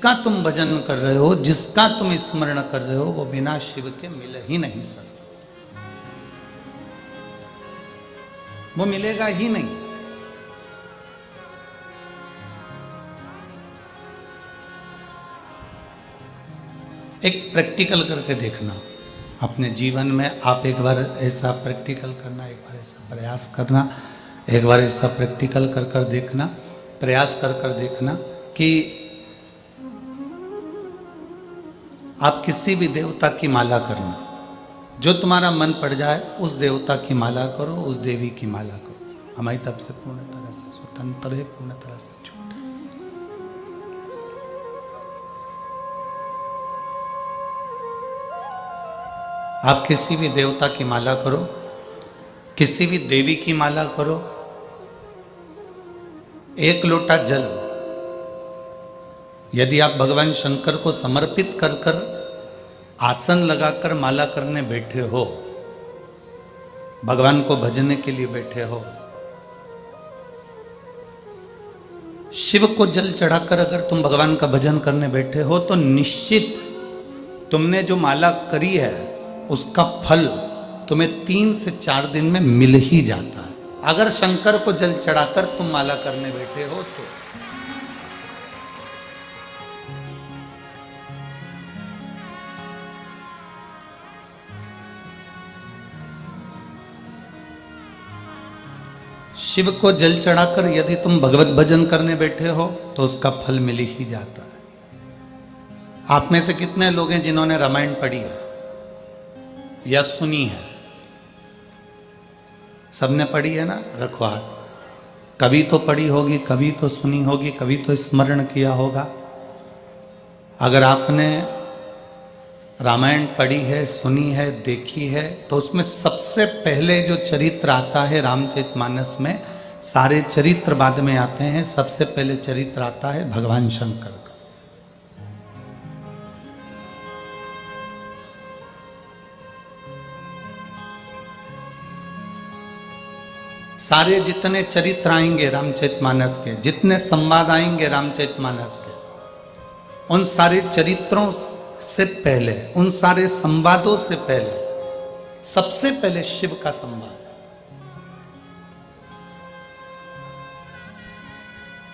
जिसका तुम भजन कर रहे हो, जिसका तुम स्मरण कर रहे हो, वो बिना शिव के मिल ही नहीं सकता, वो मिलेगा ही नहीं। एक प्रैक्टिकल करके देखना अपने जीवन में। आप एक बार ऐसा प्रैक्टिकल करना, एक बार ऐसा प्रयास करना, एक बार ऐसा प्रैक्टिकल कर कर देखना, प्रयास कर कर देखना कि आप किसी भी देवता की माला करना, जो तुम्हारा मन पड़ जाए उस देवता की माला करो, उस देवी की माला करो। हमारी तरफ से पूर्ण तरह से स्वतंत्र है, पूर्ण तरह से छूट है। आप किसी भी देवता की माला करो, किसी भी देवी की माला करो, एक लोटा जल यदि आप भगवान शंकर को समर्पित कर कर आसन लगाकर माला करने बैठे हो, भगवान को भजने के लिए बैठे हो, शिव को जल चढ़ाकर अगर तुम भगवान का भजन करने बैठे हो, तो निश्चित तुमने जो माला करी है उसका फल तुम्हें 3 से 4 दिन में मिल ही जाता है। अगर शंकर को जल चढ़ाकर तुम माला करने बैठे हो तो। शिव को जल चढ़ाकर यदि तुम भगवत भजन करने बैठे हो तो उसका फल मिल ही जाता है। आप में से कितने लोग हैं जिन्होंने रामायण पढ़ी है या सुनी है? सबने पढ़ी है ना? रखो हाथ। कभी तो पढ़ी होगी, कभी तो सुनी होगी, कभी तो स्मरण किया होगा। अगर आपने रामायण पढ़ी है, सुनी है, देखी है, तो उसमें सबसे पहले जो चरित्र आता है रामचरितमानस में, सारे चरित्र बाद में आते हैं, सबसे पहले चरित्र आता है भगवान शंकर का। सारे जितने चरित्र आएंगे रामचरितमानस के, जितने संवाद आएंगे रामचरितमानस के, उन सारे चरित्रों से पहले, उन सारे संवादों से पहले, सबसे पहले शिव का संवाद,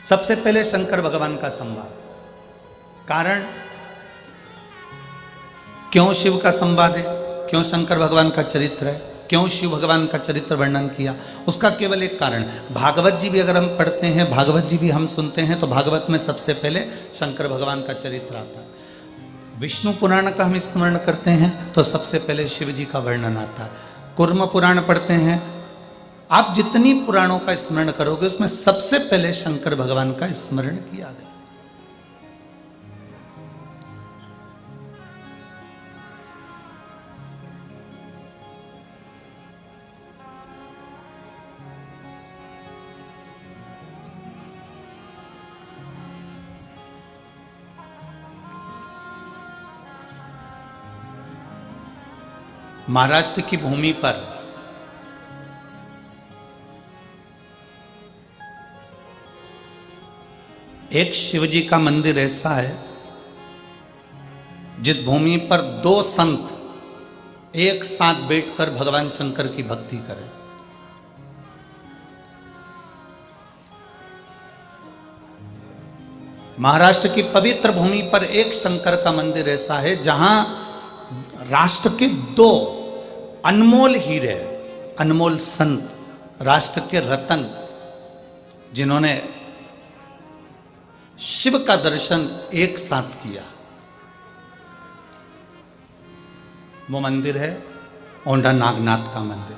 सबसे पहले शंकर भगवान का संवाद। कारण क्यों शिव का संवाद है, क्यों शंकर भगवान का चरित्र है, क्यों शिव भगवान का चरित्र वर्णन किया, उसका केवल एक कारण। भागवत जी भी अगर हम पढ़ते हैं, भागवत जी भी हम सुनते हैं, तो भागवत में सबसे पहले शंकर भगवान का चरित्र आता है। विष्णु पुराण का हम स्मरण करते हैं तो सबसे पहले शिव जी का वर्णन आता है। कुर्म पुराण पढ़ते हैं, आप जितनी पुराणों का स्मरण करोगे उसमें सबसे पहले शंकर भगवान का स्मरण किया गया। महाराष्ट्र की भूमि पर एक शिवजी का मंदिर ऐसा है जिस भूमि पर 2 संत एक साथ बैठकर भगवान शंकर की भक्ति करें। महाराष्ट्र की पवित्र भूमि पर एक शंकर का मंदिर ऐसा है जहां राष्ट्र के 2 अनमोल हीरे, अनमोल संत, राष्ट्र के रतन, जिन्होंने शिव का दर्शन एक साथ किया, वो मंदिर है औंढा नागनाथ का मंदिर।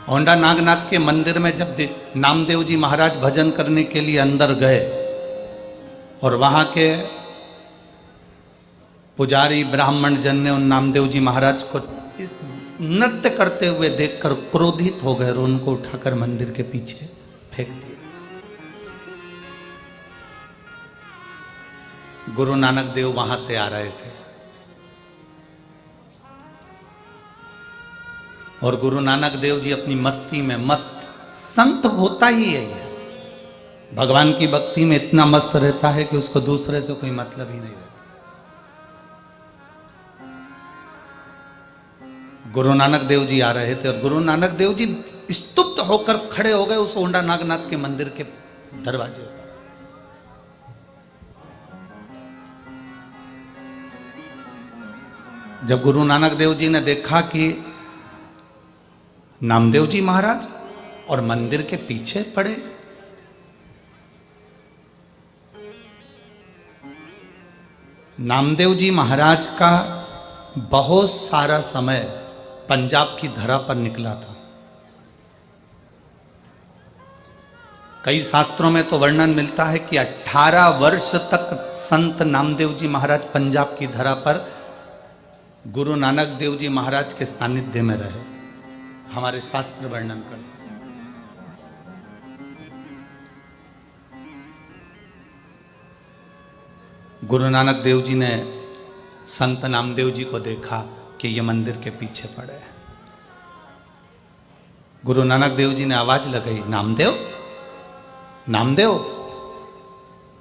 औंढा नागनाथ के मंदिर में जब नामदेव जी महाराज भजन करने के लिए अंदर गए और वहां के पुजारी ब्राह्मण जन ने उन नामदेव जी महाराज को नृत्य करते हुए देखकर क्रोधित हो गए और उनको उठाकर मंदिर के पीछे फेंक दिया। गुरु नानक देव वहां से आ रहे थे और गुरु नानक देव जी अपनी मस्ती में मस्त संत होता ही यही है, भगवान की भक्ति में इतना मस्त रहता है कि उसको दूसरे से कोई मतलब ही नहीं रहता। गुरु नानक देव जी आ रहे थे और गुरु नानक देव जी स्तुप्त होकर खड़े हो गए उस ओंडा नागनाथ के मंदिर के दरवाजे पर। जब गुरु नानक देव जी ने देखा कि नामदेव जी महाराज और मंदिर के पीछे पड़े, नामदेव जी महाराज का बहुत सारा समय पंजाब की धरा पर निकला था। कई शास्त्रों में तो वर्णन मिलता है कि 18 वर्ष तक संत नामदेव जी महाराज पंजाब की धरा पर गुरु नानक देव जी महाराज के सानिध्य में रहे, हमारे शास्त्र वर्णन करते हैं। गुरु नानक देव जी ने संत नामदेव जी को देखा कि ये मंदिर के पीछे पड़े हैं। गुरु नानक देव जी ने आवाज लगाई, नामदेव नामदेव।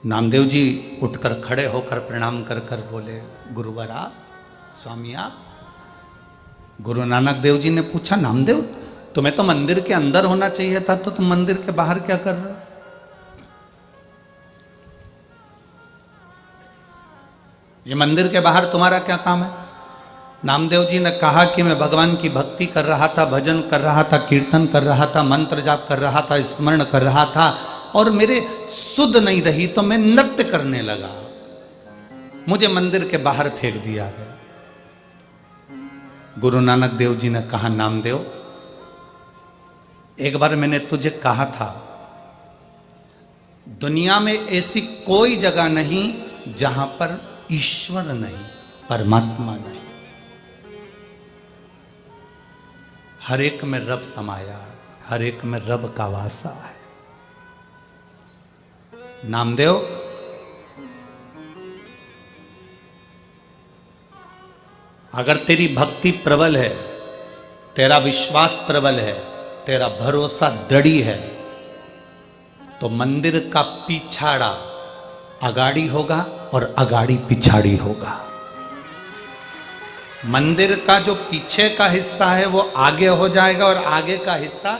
नामदेव जी उठकर खड़े होकर प्रणाम कर कर बोले, गुरुवर आप, स्वामी आप। गुरु नानक देव जी ने पूछा, नामदेव तुम्हें तो मंदिर के अंदर होना चाहिए था, तो तुम मंदिर के बाहर क्या कर रहे हो? ये मंदिर के बाहर तुम्हारा क्या काम है? नामदेव जी ने कहा कि मैं भगवान की भक्ति कर रहा था, भजन कर रहा था, कीर्तन कर रहा था, मंत्र जाप कर रहा था, स्मरण कर रहा था और मेरे सुध नहीं रही तो मैं नृत्य करने लगा, मुझे मंदिर के बाहर फेंक दिया गया। गुरु नानक देव जी ने कहा, नामदेव एक बार मैंने तुझे कहा था, दुनिया में ऐसी कोई जगह नहीं जहां पर ईश्वर नहीं, परमात्मा नहीं। हर एक में रब समाया, हर एक में रब का वासा है। नामदेव अगर तेरी भक्ति प्रबल है, तेरा विश्वास प्रबल है, तेरा भरोसा दृढ़ी है, तो मंदिर का पिछाड़ा अगाड़ी होगा और अगाड़ी पिछाड़ी होगा। मंदिर का जो पीछे का हिस्सा है वो आगे हो जाएगा और आगे का हिस्सा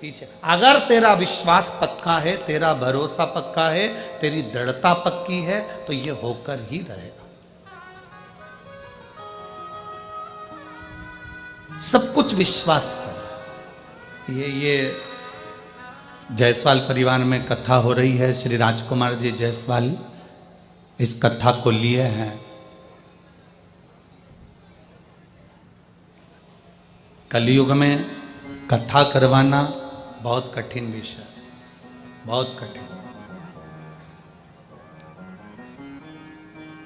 पीछे। अगर तेरा विश्वास पक्का है, तेरा भरोसा पक्का है, तेरी दृढ़ता पक्की है, तो ये होकर ही रहेगा। सब कुछ विश्वास कर। ये जायसवाल परिवार में कथा हो रही है। श्री राजकुमार जी जायसवाल इस कथा को लिए हैं। कलयुग में कथा करवाना बहुत कठिन विषय है, बहुत कठिन।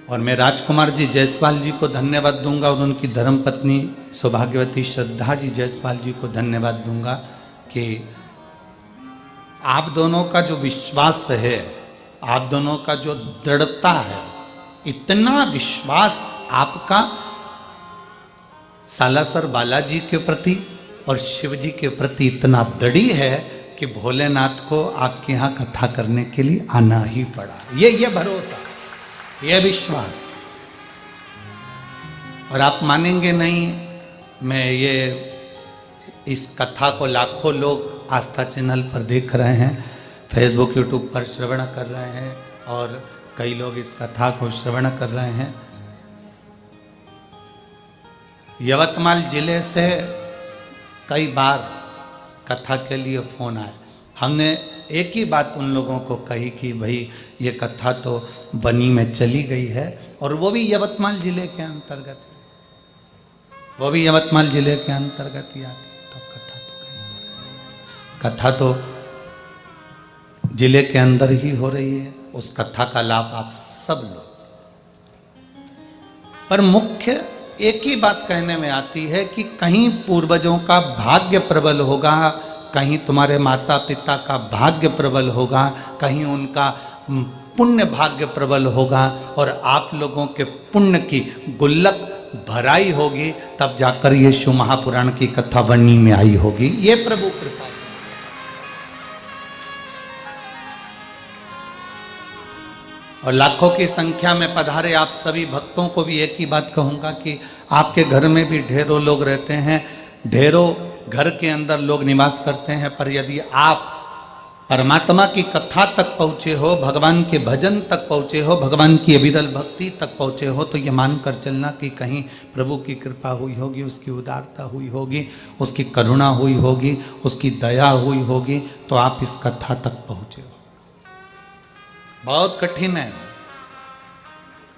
और मैं राजकुमार जी जायसवाल जी को धन्यवाद दूंगा और उनकी धर्मपत्नी सौभाग्यवती श्रद्धा जी जायसवाल जी को धन्यवाद दूंगा कि आप दोनों का जो विश्वास है, आप दोनों का जो दृढ़ता है, इतना विश्वास आपका सालासर बालाजी के प्रति और शिव जी के प्रति इतना दृढ़ी है कि भोलेनाथ को आपके यहाँ कथा करने के लिए आना ही पड़ा। ये भरोसा, ये विश्वास। और आप मानेंगे नहीं, मैं ये इस कथा को लाखों लोग आस्था चैनल पर देख रहे हैं, फेसबुक यूट्यूब पर श्रवण कर रहे हैं और कई लोग इस कथा को श्रवण कर रहे हैं। यवतमाल जिले से कई बार कथा के लिए फोन आए। हमने एक ही बात उन लोगों को कही कि भाई ये कथा तो बनी में चली गई है और वो भी यवतमाल जिले के अंतर्गत, वो भी यवतमाल जिले के अंतर्गत ही आती है। तो कथा तो कहीं पर, कथा तो जिले के अंदर ही हो रही है। उस कथा का लाभ आप सब लो। पर मुख्य एक ही बात कहने में आती है कि कहीं पूर्वजों का भाग्य प्रबल होगा, कहीं तुम्हारे माता पिता का भाग्य प्रबल होगा, कहीं उनका पुण्य भाग्य प्रबल होगा और आप लोगों के पुण्य की गुल्लक भराई होगी, तब जाकर ये शिव महापुराण की कथा बनने में आई होगी। ये प्रभु कृपा से। और लाखों की संख्या में पधारे आप सभी भक्तों को भी एक ही बात कहूँगा कि आपके घर में भी ढेरों लोग रहते हैं, ढेरों घर के अंदर लोग निवास करते हैं, पर यदि आप परमात्मा की कथा तक पहुँचे हो, भगवान के भजन तक पहुँचे हो, भगवान की अविरल भक्ति तक पहुँचे हो, तो ये मान कर चलना कि कहीं प्रभु की कृपा हुई होगी, उसकी उदारता हुई होगी, उसकी करुणा हुई होगी, उसकी दया हुई होगी, तो आप इस कथा तक पहुँचे हो। बहुत कठिन है,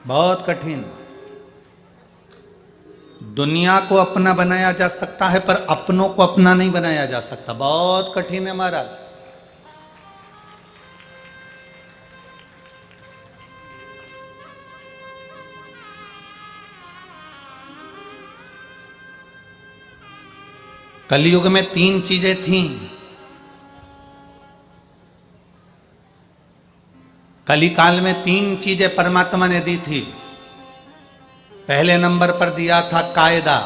बहुत कठिन। दुनिया को अपना बनाया जा सकता है, पर अपनों को अपना नहीं बनाया जा सकता। बहुत कठिन है महाराज। कलयुग में 3 चीजें थीं। कलिकाल में 3 चीजें परमात्मा ने दी थी। पहले नंबर पर दिया था कायदा,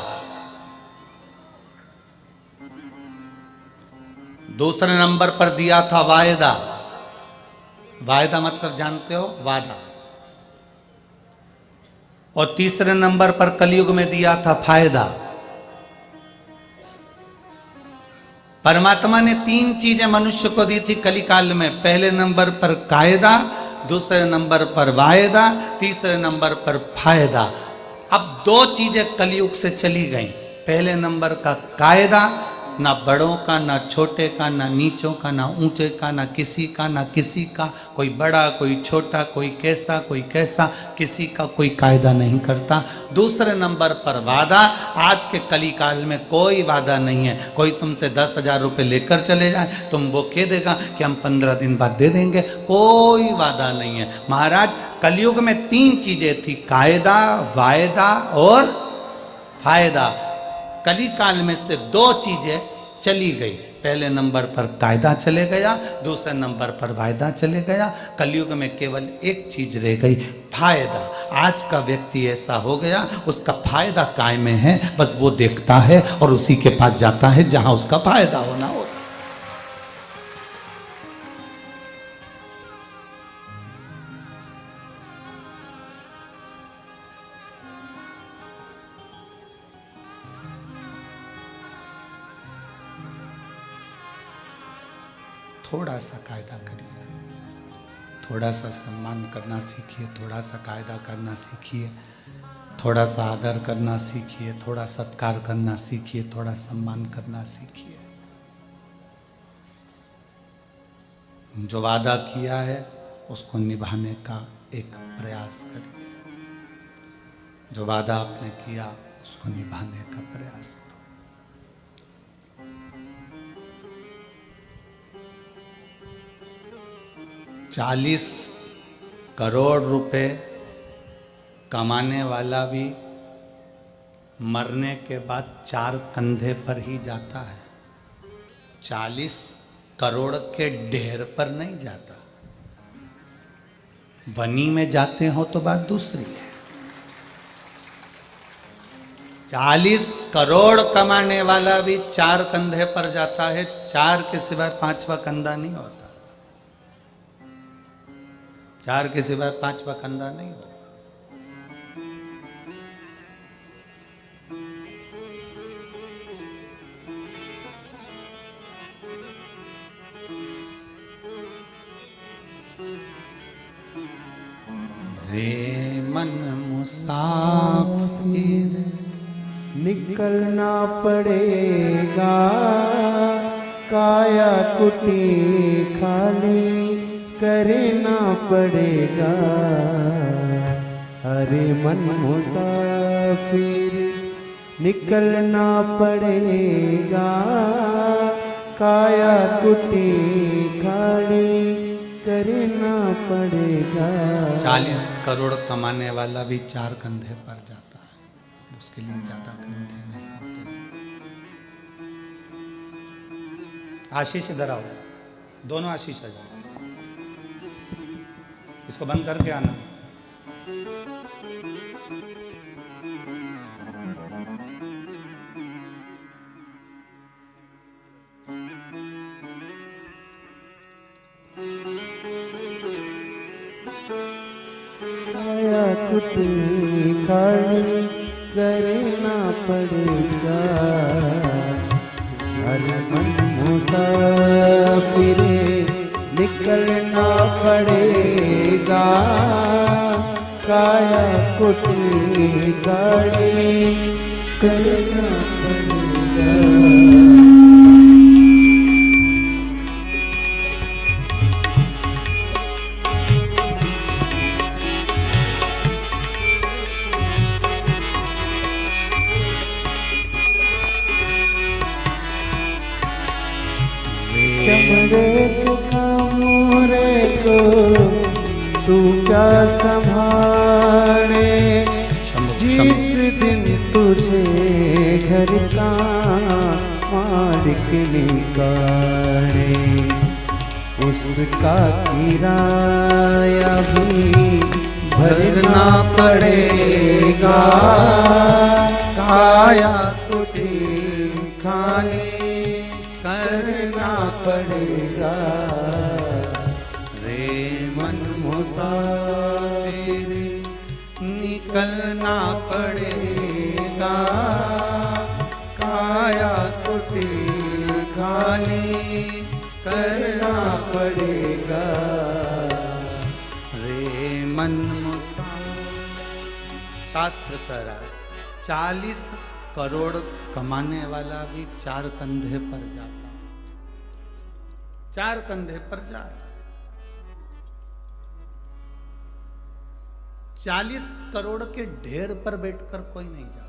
दूसरे नंबर पर दिया था वायदा। वायदा मतलब जानते हो, वादा। और तीसरे नंबर पर कलयुग में दिया था फायदा। परमात्मा ने 3 चीजें मनुष्य को दी थी कलिकाल में। पहले नंबर पर कायदा, दूसरे नंबर पर वायदा, तीसरे नंबर पर फायदा। अब 2 चीजें कलयुग से चली गई। पहले नंबर का कायदा, ना बड़ों का, ना छोटे का, ना नीचों का, ना ऊंचे का, ना किसी का, ना किसी का। कोई बड़ा, कोई छोटा, कोई कैसा, कोई कैसा, किसी का कोई कायदा नहीं करता। दूसरे नंबर पर वादा। आज के कलिकाल में कोई वादा नहीं है। कोई तुमसे 10,000 रुपये लेकर चले जाए, तुम वो कह देगा कि हम 15 दिन बाद दे देंगे। कोई वादा नहीं है महाराज। कलयुग में 3 चीजें थी, कायदा, वायदा और फायदा। कलिकाल में से 2 चीजें चली गई। पहले नंबर पर कायदा चले गया, दूसरे नंबर पर वायदा चले गया। कलयुग में केवल एक चीज रह गई, फायदा। आज का व्यक्ति ऐसा हो गया, उसका फायदा काय में है, बस वो देखता है और उसी के पास जाता है जहां उसका फायदा होना हो। थोड़ा सा कायदा करिए, थोड़ा सा सम्मान करना सीखिए, थोड़ा सा कायदा करना सीखिए, थोड़ा सा आदर करना सीखिए, थोड़ा सत्कार करना सीखिए, थोड़ा सम्मान करना सीखिए। जो वादा किया है उसको निभाने का एक प्रयास करिए। जो वादा आपने किया उसको निभाने का प्रयास करो। 40 करोड़ रुपए कमाने वाला भी मरने के बाद 4 कंधे पर ही जाता है। 40 करोड़ के ढेर पर नहीं जाता। वनी में जाते हो तो बात दूसरी है। 40 करोड़ कमाने वाला भी 4 कंधे पर जाता है। 4 के सिवाय 5वां कंधा नहीं होता। 4 के सिवाय 5वां कंधा नहीं होता। रे मन मुसाफिर निकलना पड़ेगा, काया कुटी खाली करना पड़ेगा। अरे मन मुसाफिर निकलना पड़ेगा, काया कुटी खाली करना पड़ेगा। 40 करोड़ कमाने वाला भी 4 कंधे पर जाता है, उसके लिए ज्यादा कंधे नहीं होते। आशीष इधर आओ, दोनों आशीष आ जाओ। इसको बंद करके आना। काया कुटनी खाली करना पड़ेगा। हर मन मुसाफिर निकलना पड़ेगा। काया कुटनी खाली करना पड़ेगा। चमड़े के कमरे को तू क्या संभाले। जिस दिन तुझे घर का मालिक निकाले, उसका किराया भी भरना पड़ेगा। काया कुटी खाली करना पड़ेगा। रे मन मुसाफिर निकलना पड़ेगा। काया कुटी खाली करना पड़ेगा। रे मन मुसाफिर। शास्त्र कह रहा है 40 करोड़ कमाने वाला भी 4 कंधे पर जाता, 4 कंधे पर जा रहा। 40 करोड़ के ढेर पर बैठकर कोई नहीं जा रहा।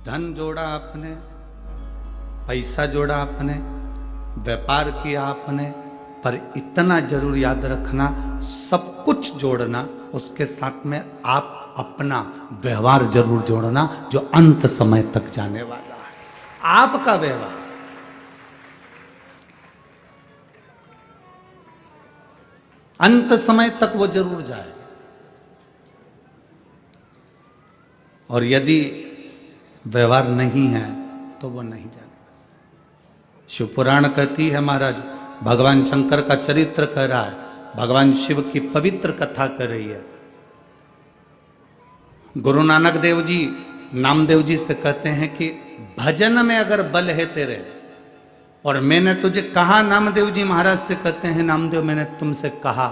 धन जोड़ा आपने, पैसा जोड़ा आपने, व्यापार किया आपने, पर इतना जरूर याद रखना, सब कुछ जोड़ना, उसके साथ में आप अपना व्यवहार जरूर जोड़ना, जो अंत समय तक जाने वाला है। आपका व्यवहार, अंत समय तक वो जरूर जाए। और यदि व्यवहार नहीं है तो वो नहीं जाने। शिव पुराण कहती है महाराज, भगवान शंकर का चरित्र कह रहा है, भगवान शिव की पवित्र कथा कर रही है। गुरु नानक देव जी नामदेव जी से कहते हैं कि भजन में अगर बल है तेरे, और मैंने तुझे कहा, नामदेव जी महाराज से कहते हैं, नामदेव मैंने तुमसे कहा,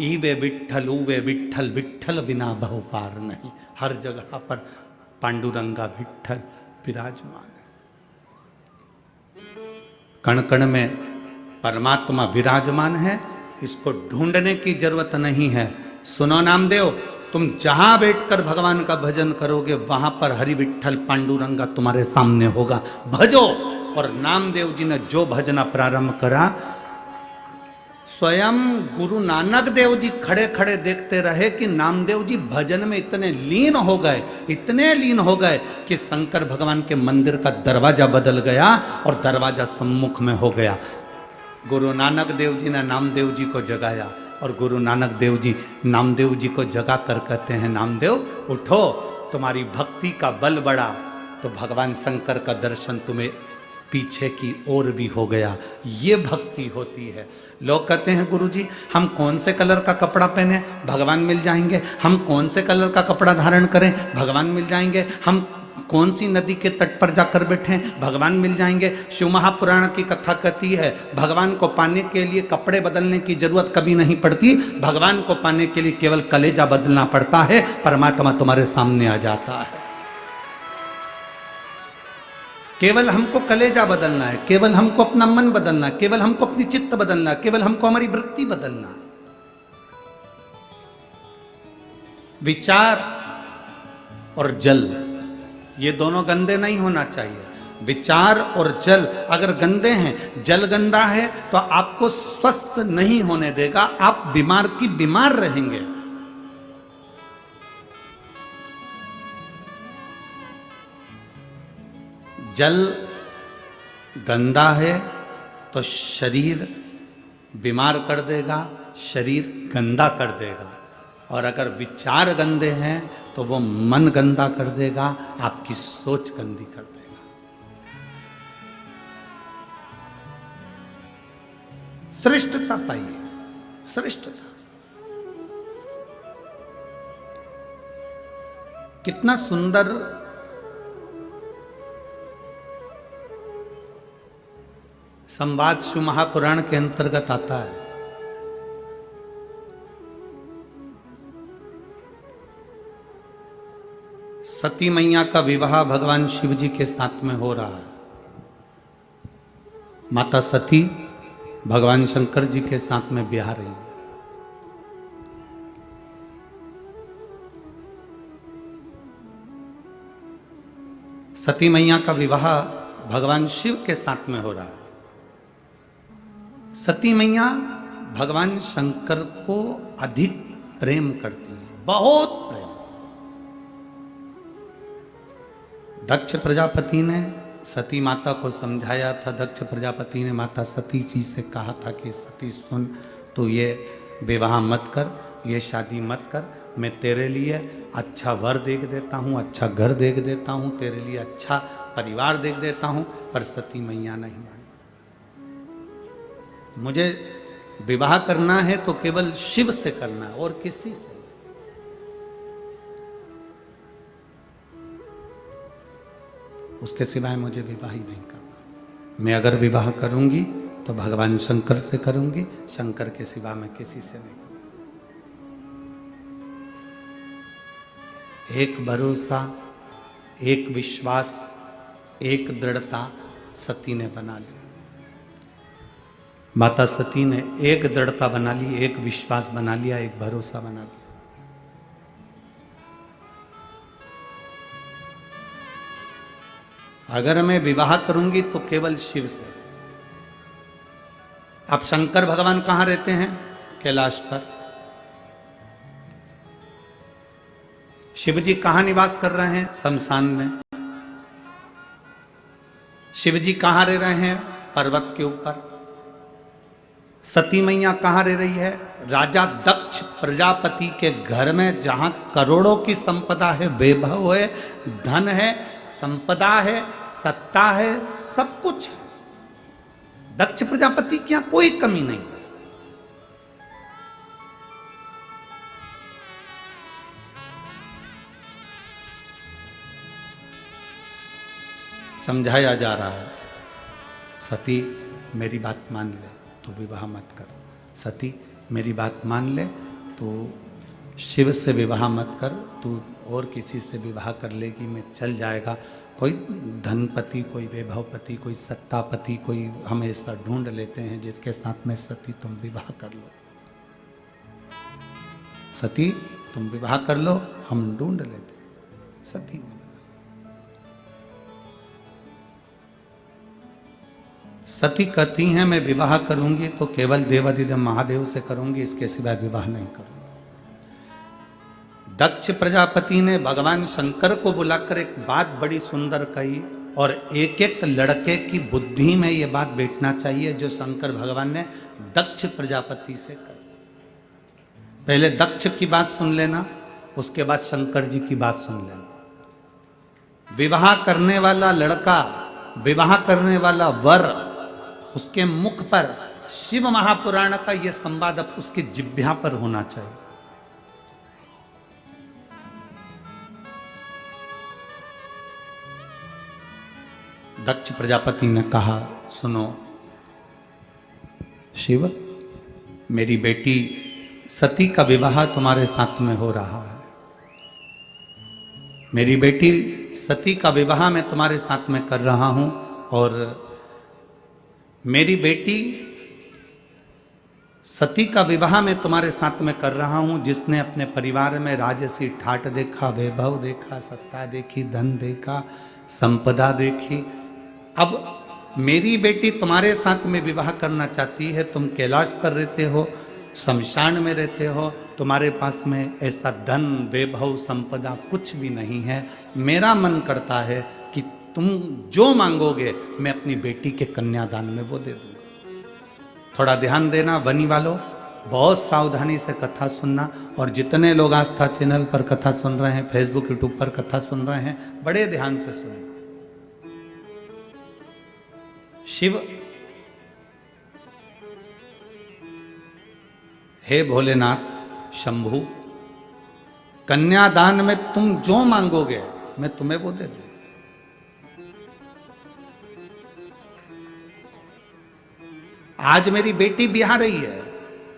ई वे विठ्ठल ऊ वे विठ्ठल, विठ्ठल बिना बहु पार नहीं। हर जगह पर पांडुरंगा विठ्ठल विराजमान है। कण कण में परमात्मा विराजमान है, इसको ढूंढने की जरूरत नहीं है। सुनो नामदेव, तुम जहां बैठकर भगवान का भजन करोगे वहां पर हरि विठ्ठल पांडुरंगा तुम्हारे सामने होगा, भजो। और नामदेव जी ने जो भजना प्रारंभ करा, स्वयं गुरु नानक देव जी खड़े खड़े देखते रहे कि नामदेव जी भजन में इतने लीन हो गए, इतने लीन हो गए कि शंकर भगवान के मंदिर का दरवाजा बदल गया और दरवाजा सम्मुख में हो गया। गुरु नानक देव जी ने नामदेव जी को जगाया, और गुरु नानक देव जी नामदेव जी को जगा कर कहते हैं, नामदेव उठो, तुम्हारी भक्ति का बल बढ़ा तो भगवान शंकर का दर्शन तुम्हें पीछे की ओर भी हो गया। ये भक्ति होती है। लोग कहते हैं गुरुजी हम कौन से कलर का कपड़ा पहने, भगवान मिल जाएंगे। हम कौन से कलर का कपड़ा धारण करें, भगवान मिल जाएंगे। हम कौन सी नदी के तट पर जाकर बैठें, भगवान मिल जाएंगे। शिव महापुराण की कथा कहती है, भगवान को पाने के लिए कपड़े बदलने की जरूरत कभी नहीं पड़ती, भगवान को पाने के लिए केवल कलेजा बदलना पड़ता है, परमात्मा तुम्हारे सामने आ जाता है। केवल हमको कलेजा बदलना है, केवल हमको अपना मन बदलना है, केवल हमको अपनी चित्त बदलना है, केवल हमको हमारी वृत्ति बदलना है। विचार और जल, ये दोनों गंदे नहीं होना चाहिए। विचार और जल अगर गंदे हैं, जल गंदा है तो आपको स्वस्थ नहीं होने देगा, आप बीमार की बीमार रहेंगे। जल गंदा है तो शरीर बीमार कर देगा, शरीर गंदा कर देगा। और अगर विचार गंदे हैं तो वो मन गंदा कर देगा, आपकी सोच गंदी कर देगा। श्रेष्ठता पाइए, श्रेष्ठता। कितना सुंदर संवाद शिव महापुराण के अंतर्गत आता है। सती मैया का विवाह भगवान शिव जी के साथ में हो रहा है। माता सती भगवान शंकर जी के साथ में ब्याह रही है। सती मैया का विवाह भगवान शिव के साथ में हो रहा है। सती मैया भगवान शंकर को अधिक प्रेम करती है, बहुत प्रेम। दक्ष प्रजापति ने सती माता को समझाया था। दक्ष प्रजापति ने माता सती जी से कहा था कि सती सुन, तू ये विवाह मत कर, ये शादी मत कर, मैं तेरे लिए अच्छा वर देख देता हूँ, अच्छा घर देख देता हूँ, तेरे लिए अच्छा परिवार देख देता हूँ। पर सती मैया नहीं मानी। मुझे विवाह करना है तो केवल शिव से करना है और किसी से। उसके सिवाय मुझे विवाह ही नहीं करना। मैं अगर विवाह करूंगी तो भगवान शंकर से करूंगी, शंकर के सिवा मैं किसी से नहीं करूंगी। एक भरोसा, एक विश्वास, एक दृढ़ता सती ने बना ली। माता सती ने एक दृढ़ता बना ली, एक विश्वास बना लिया, एक भरोसा बना लिया। अगर मैं विवाह करूंगी तो केवल शिव से। अब शंकर भगवान कहां रहते हैं? कैलाश पर। शिव जी कहां निवास कर रहे हैं? शमशान में। शिव जी कहां रह रहे हैं? पर्वत के ऊपर। सती मैया कहां रह रही है? राजा दक्ष प्रजापति के घर में, जहां करोड़ों की संपदा है, वैभव है, धन है, संपदा है, सत्ता है, सब कुछ है। दक्ष प्रजापति की यहां कोई कमी नहीं। समझाया जा रहा है, सती मेरी बात मान ले तो विवाह मत कर। सती मेरी बात मान ले तो शिव से विवाह मत कर। तू और किसी से विवाह कर लेगी मैं चल जाएगा। कोई धनपति, कोई वैभवपति, कोई सत्तापति, कोई हम ऐसा ढूंढ लेते हैं जिसके साथ में सती तुम विवाह कर लो। सती तुम विवाह कर लो, हम ढूंढ लेते। सती ने सती कहती हैं मैं विवाह करूंगी तो केवल देवाधिदेव महादेव से करूंगी, इसके सिवाय विवाह नहीं करूंगी। दक्ष प्रजापति ने भगवान शंकर को बुलाकर एक बात बड़ी सुंदर कही, और एक एक लड़के की बुद्धि में ये बात बैठना चाहिए जो शंकर भगवान ने दक्ष प्रजापति से कही। पहले दक्ष की बात सुन लेना, उसके बाद शंकर जी की बात सुन लेना। विवाह करने वाला लड़का, विवाह करने वाला वर, उसके मुख पर शिव महापुराण का यह संवाद अब उसकी जिह्वा पर होना चाहिए। दक्ष प्रजापति ने कहा, सुनो शिव, मेरी बेटी सती का विवाह तुम्हारे साथ में हो रहा है। मेरी बेटी सती का विवाह मैं तुम्हारे साथ में कर रहा हूं, और मेरी बेटी सती का विवाह मैं तुम्हारे साथ में कर रहा हूं, जिसने अपने परिवार में राजसी ठाट देखा, वैभव देखा, सत्ता देखी, धन देखा, संपदा देखी। अब मेरी बेटी तुम्हारे साथ में विवाह करना चाहती है। तुम कैलाश पर रहते हो, शमशान में रहते हो, तुम्हारे पास में ऐसा धन, वैभव, संपदा कुछ भी नहीं है। मेरा मन करता है कि तुम जो मांगोगे मैं अपनी बेटी के कन्यादान में वो दे दूंगा। थोड़ा ध्यान देना वनी वालों, बहुत सावधानी से कथा सुनना। और जितने लोग आस्था चैनल पर कथा सुन रहे हैं, फेसबुक यूट्यूब पर कथा सुन रहे हैं, बड़े ध्यान से सुनो। शिव हे भोलेनाथ शंभु, कन्यादान में तुम जो मांगोगे मैं तुम्हें वो दे दूं। आज मेरी बेटी ब्याह रही है,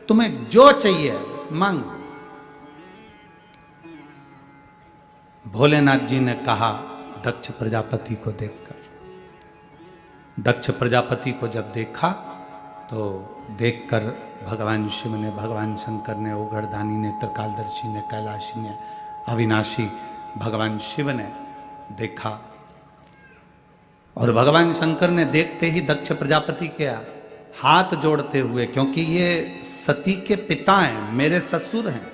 तुम्हें जो चाहिए मांगो। भोलेनाथ जी ने कहा दक्ष प्रजापति को देखकर। दक्ष प्रजापति को जब देखा तो देखकर भगवान शिव ने, भगवान शंकर ने, ओगरदानी ने, त्रिकालदर्शी ने, कैलाशी ने, अविनाशी भगवान शिव ने देखा। और भगवान शंकर ने देखते ही दक्ष प्रजापति के हाथ जोड़ते हुए, क्योंकि ये सती के पिता हैं, मेरे ससुर हैं,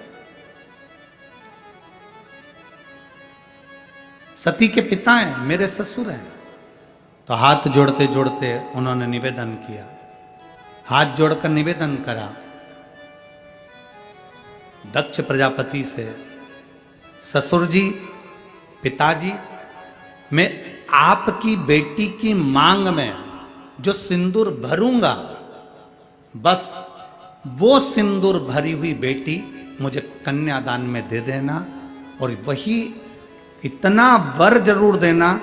सती के पिता हैं, मेरे ससुर हैं, तो हाथ जोड़ते जोड़ते उन्होंने निवेदन किया, हाथ जोड़कर निवेदन करा दक्ष प्रजापति से, ससुर जी, पिताजी, मैं आपकी बेटी की मांग में जो सिंदूर भरूंगा, बस वो सिंदूर भरी हुई बेटी मुझे कन्यादान में दे देना, और वही इतना वर जरूर देना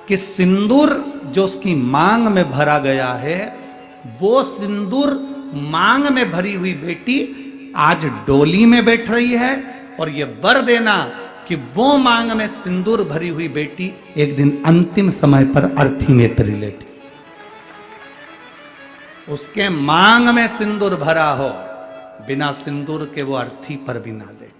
कि सिंदूर जो उसकी मांग में भरा गया है, वो सिंदूर मांग में भरी हुई बेटी आज डोली में बैठ रही है, और ये वर देना कि वो मांग में सिंदूर भरी हुई बेटी एक दिन अंतिम समय पर अर्थी में परिलेटी, उसके मांग में सिंदूर भरा हो, बिना सिंदूर के वो अर्थी पर भी ना लेटे।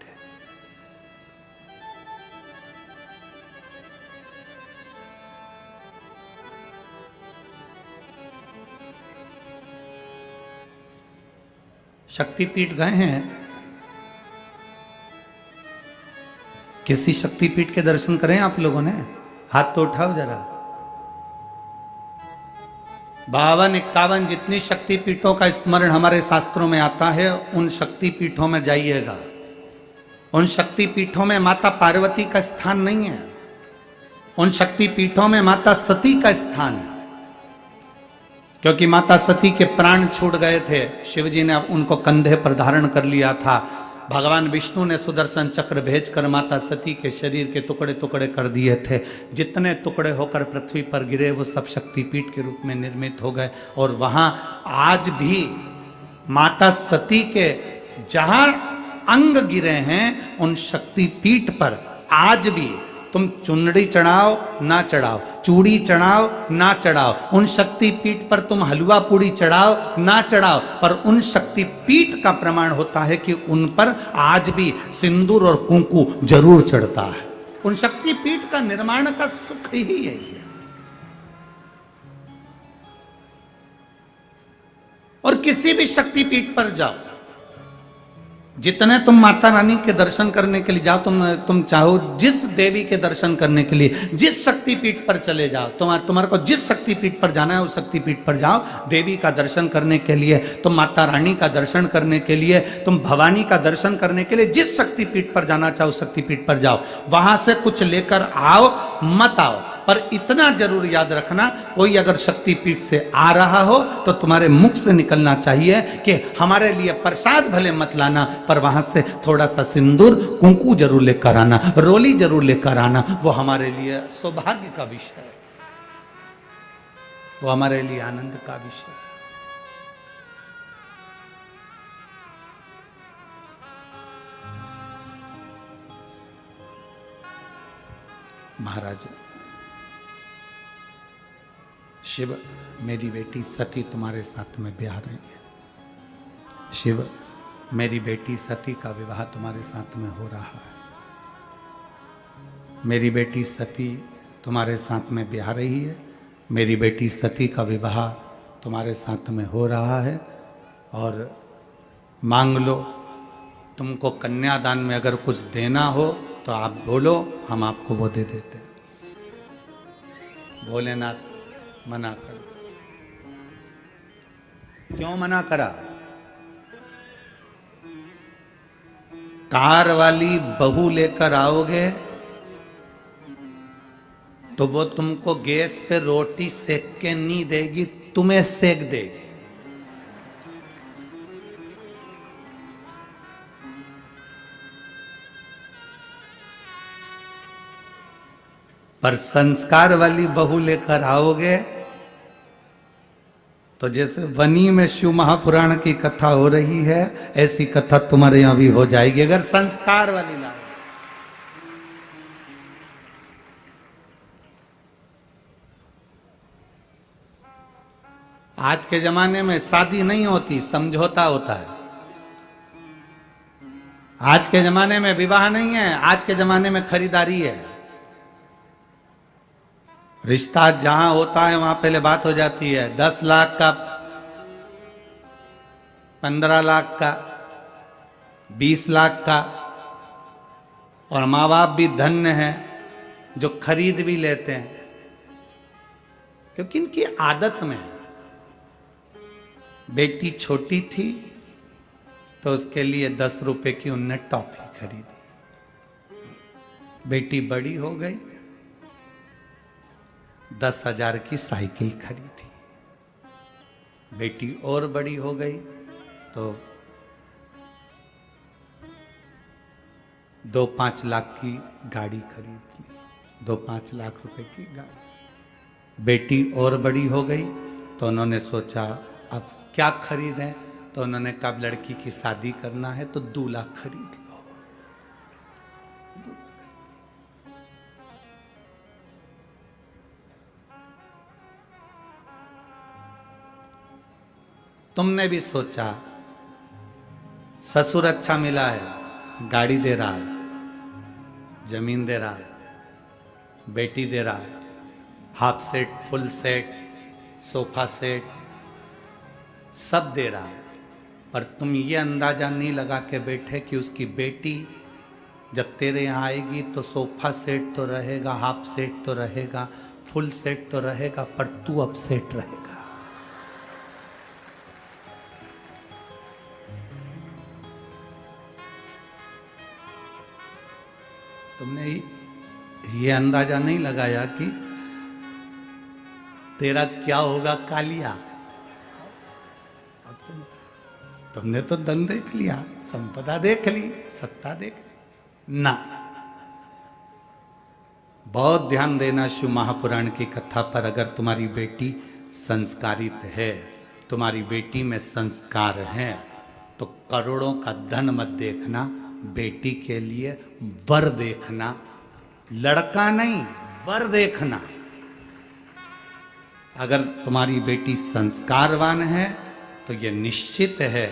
शक्तिपीठ गए हैं? किसी शक्तिपीठ के दर्शन करें आप लोगों ने? हाथ तो उठाओ जरा। 52-51 जितनी शक्तिपीठों का स्मरण हमारे शास्त्रों में आता है, उन शक्तिपीठों में जाइएगा। उन शक्तिपीठों में माता पार्वती का स्थान नहीं है, उन शक्तिपीठों में माता सती का स्थान है, क्योंकि माता सती के प्राण छूट गए थे, शिवजी ने उनको कंधे पर धारण कर लिया था। भगवान विष्णु ने सुदर्शन चक्र भेजकर माता सती के शरीर के टुकड़े टुकड़े कर दिए थे। जितने टुकड़े होकर पृथ्वी पर गिरे वो सब शक्तिपीठ के रूप में निर्मित हो गए। और वहां आज भी माता सती के जहां अंग गिरे हैं, उन शक्तिपीठ पर आज भी तुम चुनड़ी चढ़ाओ ना चढ़ाओ, चूड़ी चढ़ाओ ना चढ़ाओ, उन शक्तिपीठ पर तुम हलवा पूड़ी चढ़ाओ ना चढ़ाओ, पर उन शक्तिपीठ का प्रमाण होता है कि उन पर आज भी सिंदूर और कुंकू जरूर चढ़ता है। उन शक्तिपीठ का निर्माण का सुख ही यही है। और किसी भी शक्तिपीठ पर जाओ, जितने तुम माता रानी के दर्शन करने के लिए जाओ, तुम चाहो जिस देवी के दर्शन करने के लिए जिस शक्तिपीठ पर चले जाओ, तुम्हारे को जिस शक्तिपीठ पर जाना है उस शक्तिपीठ पर जाओ। देवी का दर्शन करने के लिए, तुम माता रानी का दर्शन करने के लिए, तुम भवानी का दर्शन करने के लिए जिस शक्तिपीठ पर जाना चाहो उस शक्तिपीठ पर जाओ। वहां से कुछ लेकर आओ मत आओ, पर इतना जरूर याद रखना, कोई अगर शक्तिपीठ से आ रहा हो तो तुम्हारे मुख से निकलना चाहिए कि हमारे लिए प्रसाद भले मत लाना, पर वहां से थोड़ा सा सिंदूर कुंकू जरूर लेकर आना, रोली जरूर लेकर आना। वो हमारे लिए सौभाग्य का विषय है, वो हमारे लिए आनंद का विषय है। महाराज, शिव, मेरी बेटी सती तुम्हारे साथ में ब्याह रही है। शिव, मेरी बेटी सती का विवाह तुम्हारे साथ में हो रहा है। मेरी बेटी सती तुम्हारे साथ में ब्याह रही है। मेरी बेटी सती का विवाह तुम्हारे साथ में हो रहा है। और मांग लो, तुमको कन्यादान में अगर कुछ देना हो तो आप बोलो, हम आपको वो दे देते हैं। भोलेनाथ मना कर। क्यों मना करा? कार वाली बहू लेकर आओगे तो वो तुमको गैस पे रोटी सेक के नहीं देगी, तुम्हें सेक देगी। पर संस्कार वाली बहू लेकर आओगे तो जैसे वनी में शिव महापुराण की कथा हो रही है, ऐसी कथा तुम्हारे यहां भी हो जाएगी अगर संस्कार वाली ला। आज के जमाने में शादी नहीं होती, समझौता होता है। आज के जमाने में विवाह नहीं है, आज के जमाने में खरीदारी है। रिश्ता जहां होता है वहां पहले बात हो जाती है, 10 लाख का, 15 लाख का, 20 लाख का, और माँ बाप भी धन्य हैं जो खरीद भी लेते हैं, क्योंकि इनकी आदत में है। बेटी छोटी थी तो उसके लिए 10 रुपए की उनने टॉफी खरीदी। बेटी बड़ी हो गई, 10,000 की साइकिल खरीदी। बेटी और बड़ी हो गई तो 2-5 लाख की गाड़ी खरीद ली, 2-5 लाख रुपए की गाड़ी। बेटी और बड़ी हो गई तो उन्होंने सोचा अब क्या खरीदें, तो उन्होंने कहा लड़की की शादी करना है तो दूल्हा खरीद लो। तुमने भी सोचा ससुर अच्छा मिला है, गाड़ी दे रहा है, जमीन दे रहा है, बेटी दे रहा है, half set, full set, sofa set सब दे रहा है, पर तुम ये अंदाजा नहीं लगा के बैठे कि उसकी बेटी जब तेरे यहाँ आएगी तो सोफा सेट तो रहेगा, हाफ सेट तो रहेगा, फुल सेट तो रहेगा, पर तू अपसेट रहेगा। तुमने ये अंदाजा नहीं लगाया कि तेरा क्या होगा कालिया। तुमने तो धन देख लिया, संपदा देख ली, सत्ता देख ली ना। बहुत ध्यान देना शिव महापुराण की कथा पर। अगर तुम्हारी बेटी संस्कारित है, तुम्हारी बेटी में संस्कार हैं, तो करोड़ों का धन मत देखना, बेटी के लिए वर देखना, लड़का नहीं वर देखना। अगर तुम्हारी बेटी संस्कारवान है तो ये निश्चित है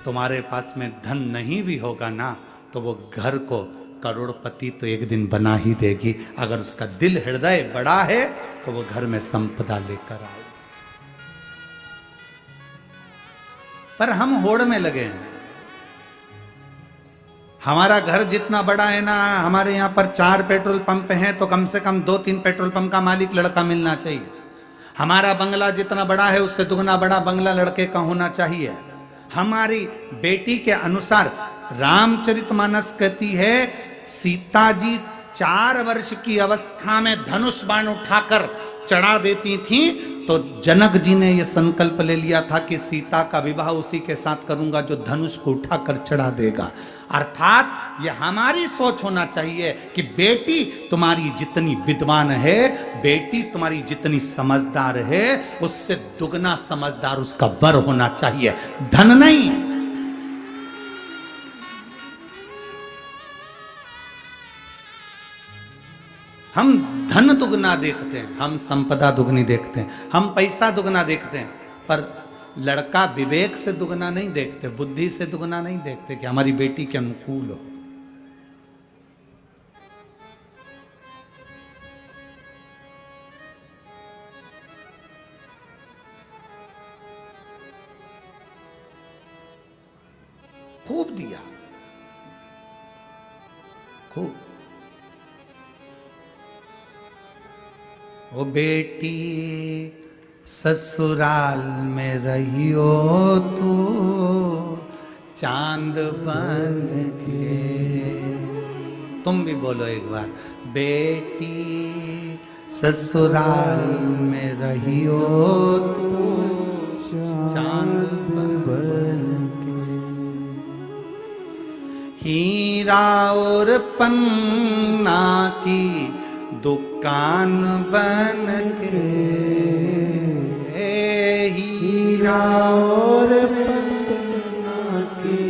तुम्हारे पास में धन नहीं भी होगा ना तो वो घर को करोड़पति तो एक दिन बना ही देगी। अगर उसका दिल हृदय बड़ा है तो वो घर में संपदा लेकर आएगी। पर हम होड़ में लगे हैं। हमारा घर जितना बड़ा है ना, हमारे यहां पर 4 पेट्रोल पंप हैं तो कम से कम 2-3 पेट्रोल पंप का मालिक लड़का मिलना चाहिए। हमारा बंगला जितना बड़ा है उससे दुगना बड़ा बंगला लड़के का होना चाहिए। हमारी बेटी के अनुसार रामचरितमानस कहती है सीता जी 4 वर्ष की अवस्था में धनुष बाण उठाकर चढ़ा देती थी, तो जनक जी ने यह संकल्प ले लिया था कि सीता का विवाह उसी के साथ करूंगा जो धनुष को उठाकर चढ़ा देगा। अर्थात यह हमारी सोच होना चाहिए कि बेटी तुम्हारी जितनी विद्वान है, बेटी तुम्हारी जितनी समझदार है, उससे दुगना समझदार उसका वर होना चाहिए, धन नहीं। हम धन दुगना देखते हैं, हम संपदा दुगनी देखते हैं, हम पैसा दुगना देखते हैं, पर लड़का विवेक से दुगना नहीं देखते, बुद्धि से दुगना नहीं देखते कि हमारी बेटी के अनुकूल हो। खूब दिया, खूब। ओ बेटी ससुराल में रहियो तू चांद बन के। तुम भी बोलो एक बार, बेटी ससुराल में रहियो तू चांद बन के। हीरा और पन्ना की दुख दुकान बन के, हीरा और पन्ना की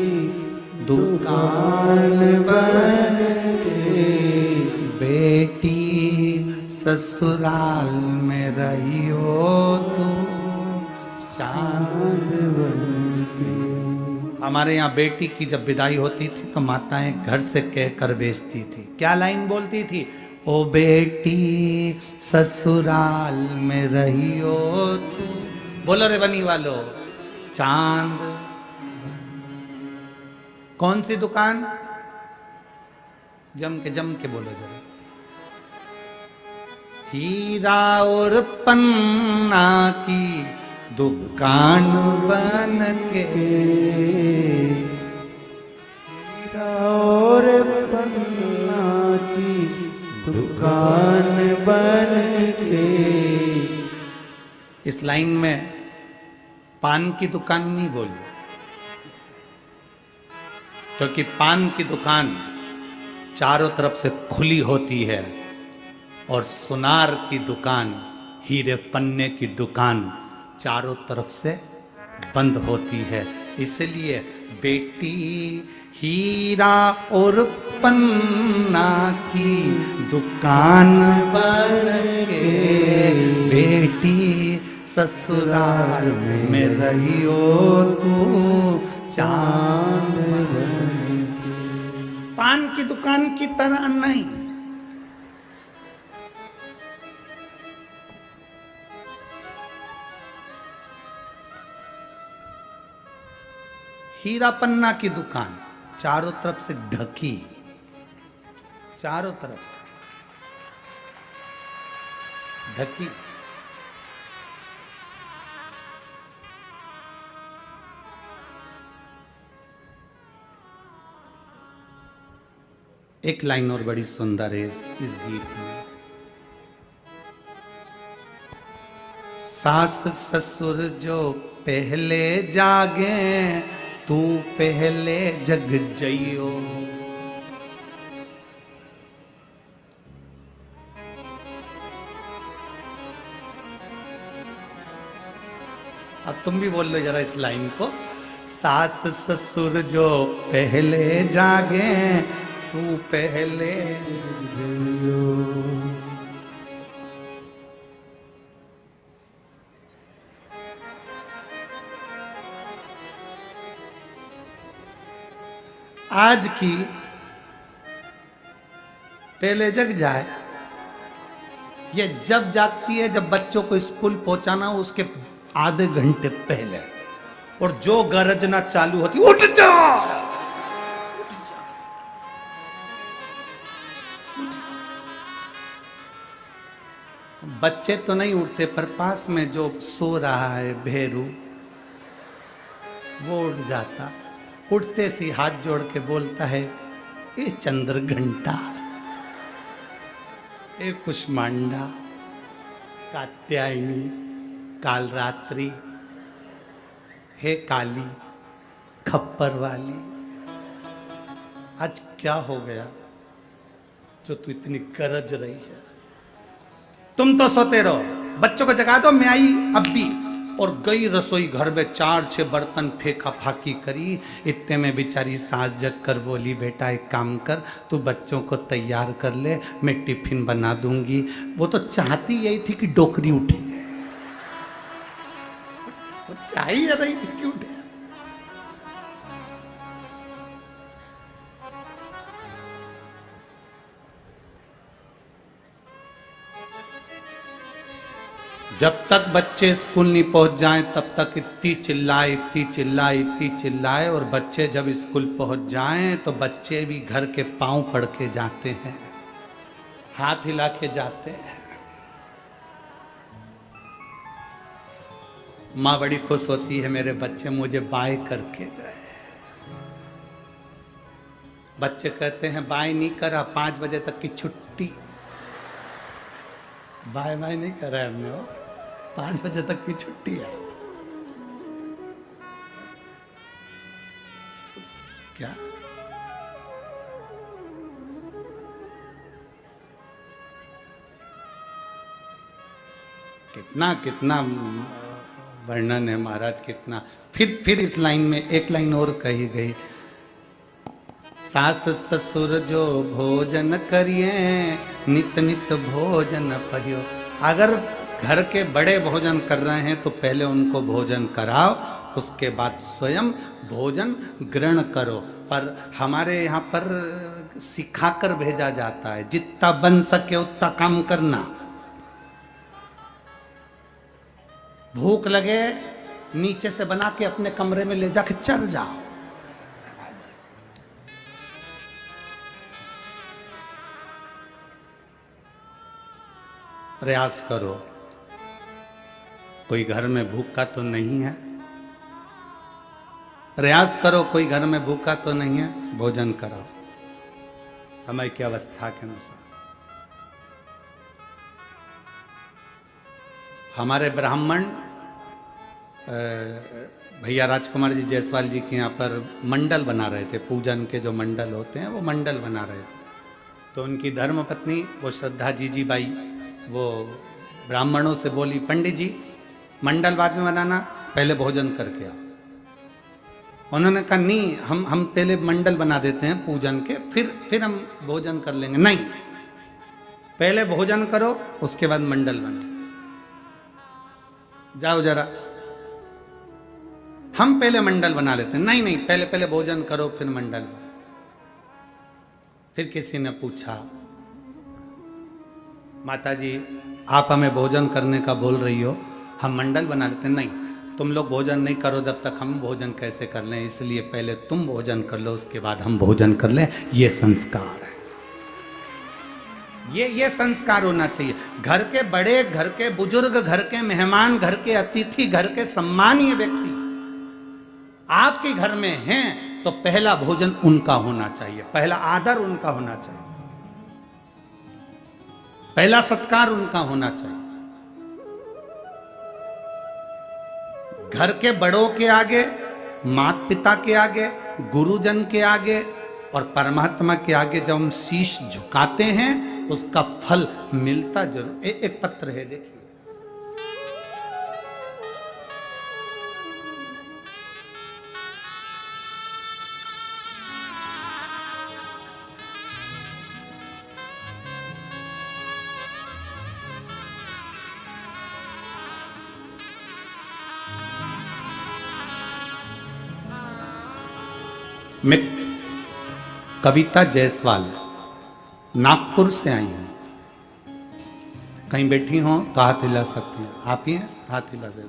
दुकान बन के, बेटी ससुराल में रही हो तू चांद बन के। हमारे यहाँ बेटी की जब विदाई होती थी तो माताएं घर से कहकर भेजती थी, क्या लाइन बोलती थी? ओ बेटी ससुराल में रही हो तू, बोलो रे बनी वालो, चांद। कौन सी दुकान? जम के बोलो जरा। हीरा और पन्ना की दुकान बन के, हीरा और पन्ना की दुकान बन के। इस लाइन में पान की दुकान नहीं बोली, क्योंकि पान की दुकान चारों तरफ से खुली होती है और सुनार की दुकान, हीरे पन्ने की दुकान चारों तरफ से बंद होती है। इसलिए बेटी हीरा और पन्ना की दुकान बन के, बेटी ससुराल में रही हो तू चांद बन के। पान की दुकान की तरह नहीं, हीरा पन्ना की दुकान चारों तरफ से ढकी, चारों तरफ से ढकी। एक लाइन और बड़ी सुंदर है इस गीत में। सास ससुर जो पहले जागे, तू पहले जग जइयो। अब तुम भी बोल लो जरा इस लाइन को। सास ससुर जो पहले जागे, तू पहले जइयो। आज की पहले जग जाए, ये जब जागती है जब बच्चों को स्कूल पहुंचाना हो उसके आधे घंटे पहले, और जो गरजना चालू होती, उठ जा। बच्चे तो नहीं उठते, पर पास में जो सो रहा है भेरू वो उठ जाता। उठते से हाथ जोड़ के बोलता है, ए चंद्र घंटा, ए कुष्मांडा, कात्यायनी, कालरात्रि, हे काली खप्पर वाली, आज क्या हो गया जो तू इतनी गरज रही है? तुम तो सोते रहो, बच्चों को जगा दो। मैं आई अब भी, और गई रसोई घर में 4-6 बर्तन फेंका फाकी करी। इतने में बेचारी सास जग कर बोली, बेटा एक काम कर, तू बच्चों को तैयार कर ले, मैं टिफिन बना दूंगी। वो तो चाहती यही थी कि डोकरी उठे, वो चाहिए रही थी कि उठे। जब तक बच्चे स्कूल नहीं पहुंच जाएं तब तक इतनी चिल्लाए, इतनी चिल्लाए, इतनी चिल्लाए, और बच्चे जब स्कूल पहुंच जाएं तो बच्चे भी घर के पांव पड़ के जाते हैं, हाथ हिला के जाते हैं। माँ बड़ी खुश होती है, मेरे बच्चे मुझे बाय करके गए। बच्चे कहते हैं बाय नहीं करा, 5 बजे तक की छुट्टी। बाय बाय नहीं करा है हमने, 5 बजे तक की छुट्टी है। तो क्या कितना कितना वर्णन है महाराज, कितना। फिर इस लाइन में एक लाइन और कही गई, सास ससुर जो भोजन करिए नित नित भोजन पहियो। अगर घर के बड़े भोजन कर रहे हैं तो पहले उनको भोजन कराओ, उसके बाद स्वयं भोजन ग्रहण करो। पर हमारे यहाँ पर सिखाकर भेजा जाता है, जितना बन सके उतना काम करना। भूख लगे नीचे से बना के अपने कमरे में ले जाके चढ़ जाओ। प्रयास करो। कोई घर में भूखा तो नहीं है, प्रयास करो। कोई घर में भूखा तो नहीं है, भोजन कराओ समय की अवस्था के अनुसार। हमारे ब्राह्मण भैया राजकुमार जी जायसवाल जी के यहाँ पर मंडल बना रहे थे, पूजन के जो मंडल होते हैं वो मंडल बना रहे थे। तो उनकी धर्मपत्नी वो श्रद्धा जी बाई वो ब्राह्मणों से बोली, पंडित जी मंडल बाद में बनाना, पहले भोजन करके आओ। उन्होंने कहा नहीं, हम पहले मंडल बना देते हैं पूजन के, फिर हम भोजन कर लेंगे। नहीं, पहले भोजन करो उसके बाद मंडल बनाओ। जाओ जरा, हम पहले मंडल बना लेते हैं। नहीं, पहले भोजन करो फिर मंडल। फिर किसी ने पूछा, माता जी आप हमें भोजन करने का बोल रही हो, हम मंडल बना लेते हैं। नहीं, तुम लोग भोजन नहीं करो जब तक हम भोजन कैसे कर लें, इसलिए पहले तुम भोजन कर लो उसके बाद हम भोजन कर लें। ये संस्कार है, ये संस्कार होना चाहिए। घर के बड़े, घर के बुजुर्ग, घर के मेहमान, घर के अतिथि, घर के सम्मानीय व्यक्ति आपके घर में हैं तो पहला भोजन उनका होना चाहिए, पहला आदर उनका होना चाहिए, पहला सत्कार उनका होना चाहिए। घर के बड़ों के आगे, माता पिता के आगे, गुरुजन के आगे और परमात्मा के आगे जब हम शीश झुकाते हैं उसका फल मिलता जरूर। एक पत्र है देखिए, मैं कविता जायसवाल नागपुर से आई हूं। कहीं बैठी हो तो हाथ हिला सकती हैं, आप ही हैं, हाथ हिला दे।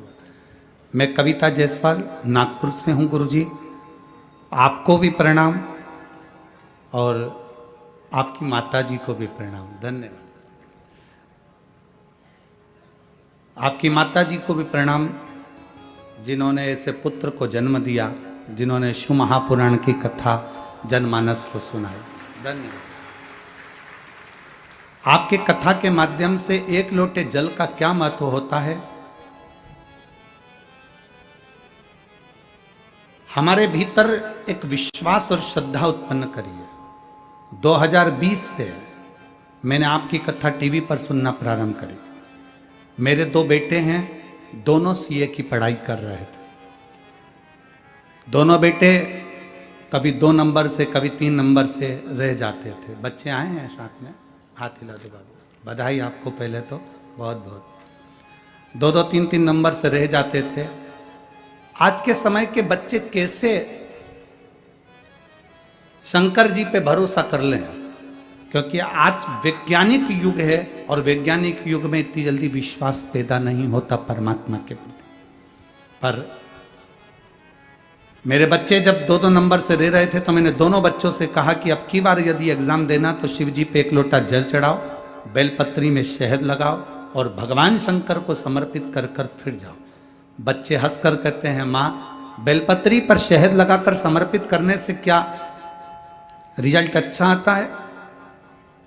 मैं कविता जायसवाल नागपुर से हूं गुरुजी। आपको भी प्रणाम और आपकी माता जी को भी प्रणाम, धन्यवाद। आपकी माता जी को भी प्रणाम जिन्होंने ऐसे पुत्र को जन्म दिया, जिन्होंने शिव महापुराण की कथा जनमानस को सुनाई, धन्यवाद। आपके कथा के माध्यम से एक लोटे जल का क्या महत्व होता है, हमारे भीतर एक विश्वास और श्रद्धा उत्पन्न करिए। 2020 से मैंने आपकी कथा टीवी पर सुनना प्रारंभ करी। मेरे 2 बेटे हैं, दोनों सीए की पढ़ाई कर रहे थे। दोनों बेटे कभी 2 नंबर से कभी 3 नंबर से रह जाते थे। बच्चे आए हैं साथ में, हाथ हिला दो बाबू, बधाई आपको पहले तो बहुत बहुत। 2-2, 3-3 नंबर से रह जाते थे। आज के समय के बच्चे कैसे शंकर जी पे भरोसा कर लें, क्योंकि आज वैज्ञानिक युग है और वैज्ञानिक युग में इतनी जल्दी विश्वास पैदा नहीं होता परमात्मा के प्रति। पर मेरे बच्चे जब 2-2 नंबर से रह रहे थे तो मैंने दोनों बच्चों से कहा कि अब की बार यदि एग्जाम देना तो शिव जी पे 1 लोटा जल चढ़ाओ, बेलपत्री में शहद लगाओ और भगवान शंकर को समर्पित कर कर फिर जाओ। बच्चे हंसकर कहते हैं, माँ बेलपत्री पर शहद लगाकर समर्पित करने से क्या रिजल्ट अच्छा आता है?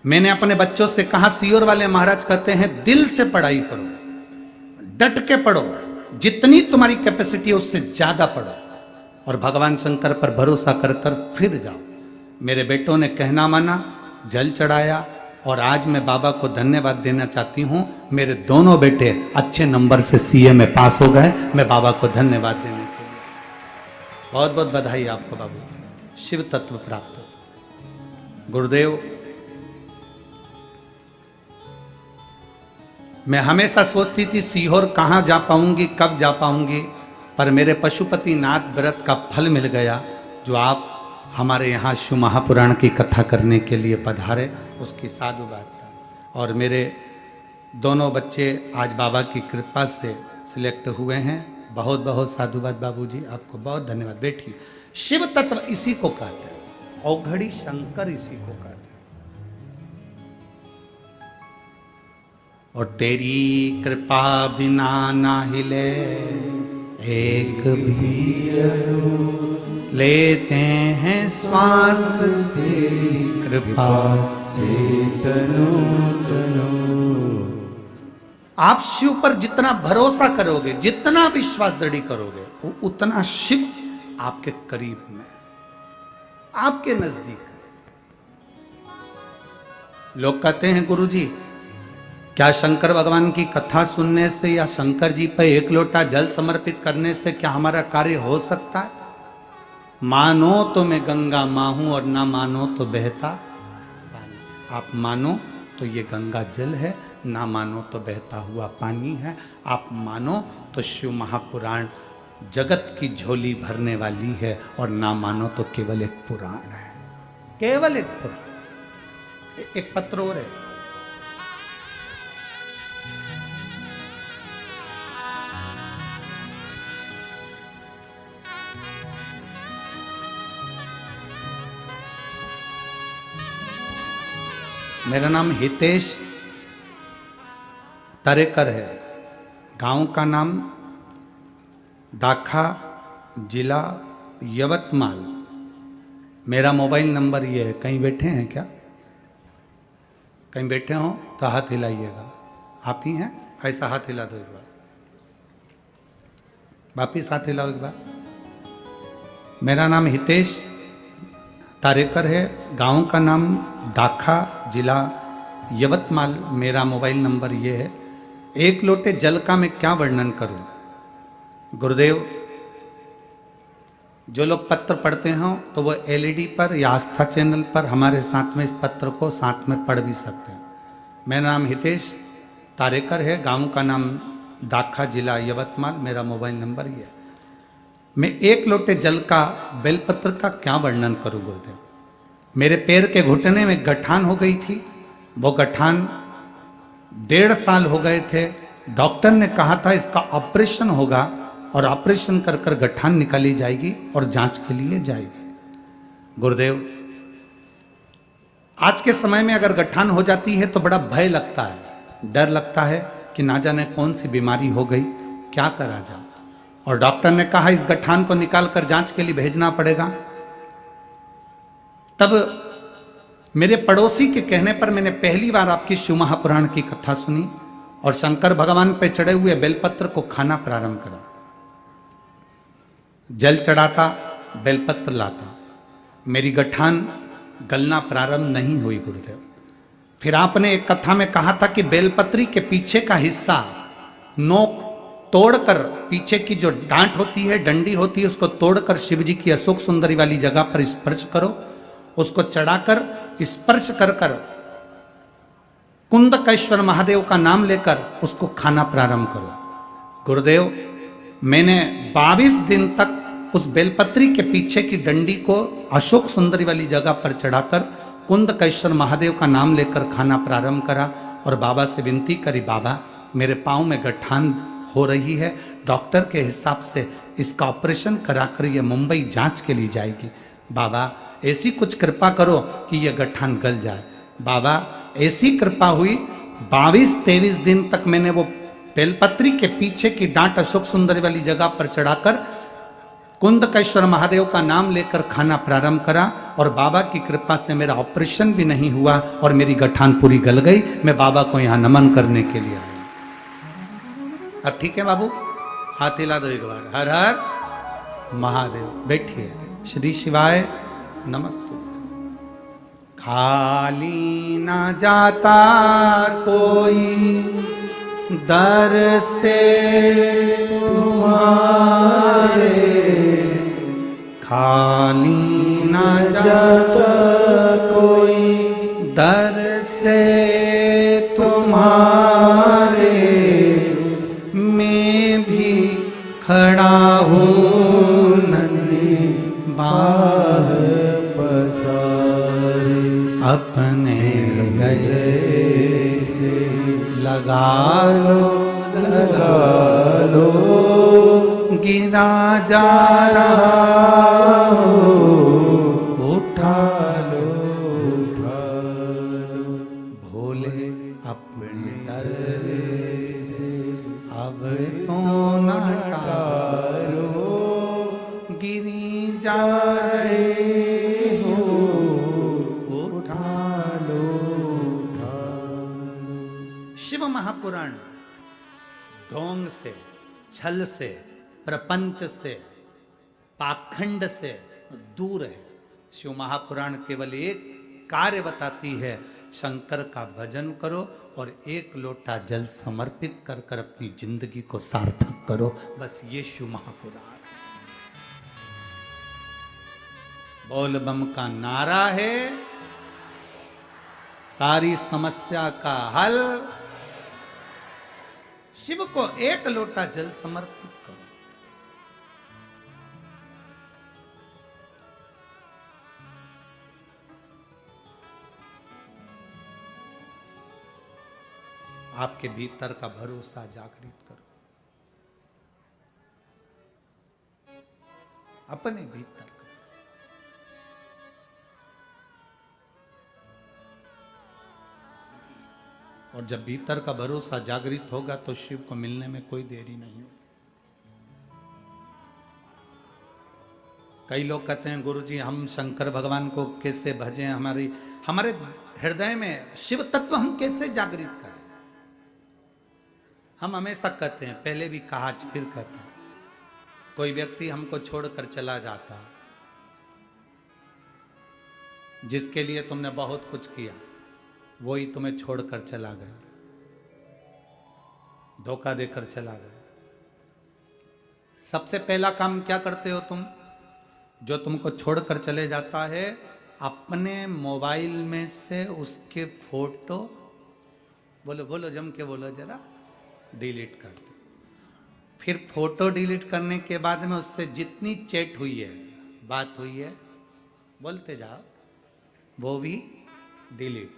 मैंने अपने बच्चों से कहा, सियोर वाले महाराज कहते हैं दिल से पढ़ाई करो, डट के पढ़ो, जितनी तुम्हारी कैपेसिटी है उससे ज्यादा पढ़ो और भगवान शंकर पर भरोसा कर कर फिर जाओ। मेरे बेटों ने कहना माना, जल चढ़ाया, और आज मैं बाबा को धन्यवाद देना चाहती हूँ, मेरे दोनों बेटे अच्छे नंबर से सीए में पास हो गए। मैं बाबा को धन्यवाद देने के लिए बहुत बहुत बधाई आपको बाबू, शिव तत्व प्राप्त हो। गुरुदेव, मैं हमेशा सोचती थी सीहोर कहाँ जा पाऊंगी, कब जा पाऊंगी, पर मेरे पशुपति नाथ व्रत का फल मिल गया, जो आप हमारे यहाँ शिव महापुराण की कथा करने के लिए पधारे, उसकी साधु बात था। और मेरे दोनों बच्चे आज बाबा की कृपा से सिलेक्ट हुए हैं। बहुत बहुत साधुवाद बाबूजी, आपको बहुत धन्यवाद। बैठिए। शिव तत्व इसी को कहते हैं, औघड़ी शंकर इसी को कहते हैं। और तेरी कृपा बिना ना हिले एक भी अणु, लेते हैं श्वास तेरी कृपा से तनु तनु। आप शिव पर जितना भरोसा करोगे, जितना विश्वास दृढ़ करोगे, वो उतना शिव आपके करीब में, आपके नजदीक। लोग कहते हैं गुरुजी, क्या शंकर भगवान की कथा सुनने से या शंकर जी पर एक लोटा जल समर्पित करने से क्या हमारा कार्य हो सकता है? मानो तो मैं गंगा माँ हूं और ना मानो तो बहता पानी। आप मानो तो ये गंगा जल है, ना मानो तो बहता हुआ पानी है। आप मानो तो शिव महापुराण जगत की झोली भरने वाली है, और ना मानो तो केवल एक पुराण है, केवल एक पुराण। एक पत्र और है, मेरा नाम हितेश तरेकर है, गांव का नाम दाखा, जिला यवतमाल। मेरा मोबाइल नंबर ये है। कहीं बैठे हैं क्या? कहीं बैठे हो तो हाथ हिलाइएगा। आप ही हैं? ऐसा हाथ हिला दो एक बार, वापिस हाथ हिलाओ एक बार। मेरा नाम हितेश तारेकर है, गांव का नाम दाखा, जिला यवतमाल। मेरा मोबाइल नंबर ये है। एक लोटे जल का मैं क्या वर्णन करूं गुरुदेव। जो लोग पत्र पढ़ते हो तो वो एलईडी पर या आस्था चैनल पर हमारे साथ में इस पत्र को साथ में पढ़ भी सकते हैं। मेरा नाम हितेश तारेकर है, गांव का नाम दाखा, जिला यवतमाल। मेरा मोबाइल नंबर ये है। मैं एक लोटे जल का बेलपत्र का क्या वर्णन करूं गुरुदेव। मेरे पैर के घुटने में गठान हो गई थी। वो गठान 1.5 साल हो गए थे। डॉक्टर ने कहा था इसका ऑपरेशन होगा, और ऑपरेशन कर कर गठान निकाली जाएगी और जांच के लिए जाएगी। गुरुदेव, आज के समय में अगर गठान हो जाती है तो बड़ा भय लगता है, डर लगता है कि ना जाने कौन सी बीमारी हो गई, क्या करा जाए। और डॉक्टर ने कहा इस गठान को निकाल कर जांच के लिए भेजना पड़ेगा। तब मेरे पड़ोसी के कहने पर मैंने पहली बार आपकी शिव महापुराण की कथा सुनी और शंकर भगवान पे चढ़े हुए बेलपत्र को खाना प्रारंभ करा। जल चढ़ाता, बेलपत्र लाता, मेरी गठान गलना प्रारंभ नहीं हुई गुरुदेव। फिर आपने एक कथा में कहा था कि बेलपत्री के पीछे का हिस्सा नोक तोड़कर, पीछे की जो डांट होती है, डंडी होती है, उसको तोड़कर शिव जी की अशोक सुंदरी वाली जगह पर स्पर्श करो। उसको चढ़ाकर स्पर्श कर कर कुंदकेश्वर महादेव का नाम लेकर उसको खाना प्रारंभ करो। गुरुदेव, मैंने 22 दिन तक उस बेलपत्री के पीछे की डंडी को अशोक सुंदरी वाली जगह पर चढ़ाकर कुंदकेश्वर महादेव का नाम लेकर खाना प्रारंभ करा और बाबा से विनती करी, बाबा मेरे पाँव में गठान हो रही है, डॉक्टर के हिसाब से इसका ऑपरेशन कराकर ये मुंबई जांच के लिए जाएगी। बाबा ऐसी कुछ कृपा करो कि यह गठान गल जाए। बाबा ऐसी कृपा हुई, 22-23 दिन तक मैंने वो बेलपत्री के पीछे की डांट अशोक सुंदरी वाली जगह पर चढ़ाकर कुंदकेश्वर महादेव का नाम लेकर खाना प्रारंभ करा और बाबा की कृपा से मेरा ऑपरेशन भी नहीं हुआ और मेरी गठान पूरी गल गई। मैं बाबा को यहाँ नमन करने के लिए आया। अब ठीक है बाबू, हाथ हिला दो एक बार। हर हर महादेव। बैठिए। श्री शिवाय नमस्ते। खाली ना जाता कोई दर से तुम्हारे, खाली ना जाता कोई दर से तुम्हारे, मैं भी खड़ा हूँ नन्ही बाह पसारे, अपने गले से लगा लो गिरा जा रहा हो, उठा लो भोले अपने दर से अब तो न टालो, गिरी जा रहे हो, उठा लो। शिव महापुराण ढोंग से, छल से, प्रपंच से, पाखंड से दूर है। शिव महापुराण केवल एक कार्य बताती है, शंकर का भजन करो और एक लोटा जल समर्पित कर कर अपनी जिंदगी को सार्थक करो। बस ये शिव महापुराण बोल बम का नारा है, सारी समस्या का हल। शिव को एक लोटा जल समर्पित करो। आपके भीतर का भरोसा जागृत करो, अपने भीतर का भरोसा। और जब भीतर का भरोसा जागृत होगा तो शिव को मिलने में कोई देरी नहीं होगी। कई लोग कहते हैं गुरुजी हम शंकर भगवान को कैसे भजें, हमारे हृदय में शिव तत्व हम कैसे जागृत करें। हम हमेशा कहते हैं, पहले भी कहा आज फिर कहते हैं, कोई व्यक्ति हमको छोड़कर चला जाता, जिसके लिए तुमने बहुत कुछ किया, वही तुम्हें छोड़कर चला गया, धोखा देकर चला गया। सबसे पहला काम क्या करते हो तुम? जो तुमको छोड़कर चले जाता है, अपने मोबाइल में से उसके फोटो, बोलो बोलो जम के बोलो जरा, डिलीट कर दो। फिर फोटो डिलीट करने के बाद में उससे जितनी चैट हुई है, बात हुई है, बोलते जाओ, वो भी डिलीट।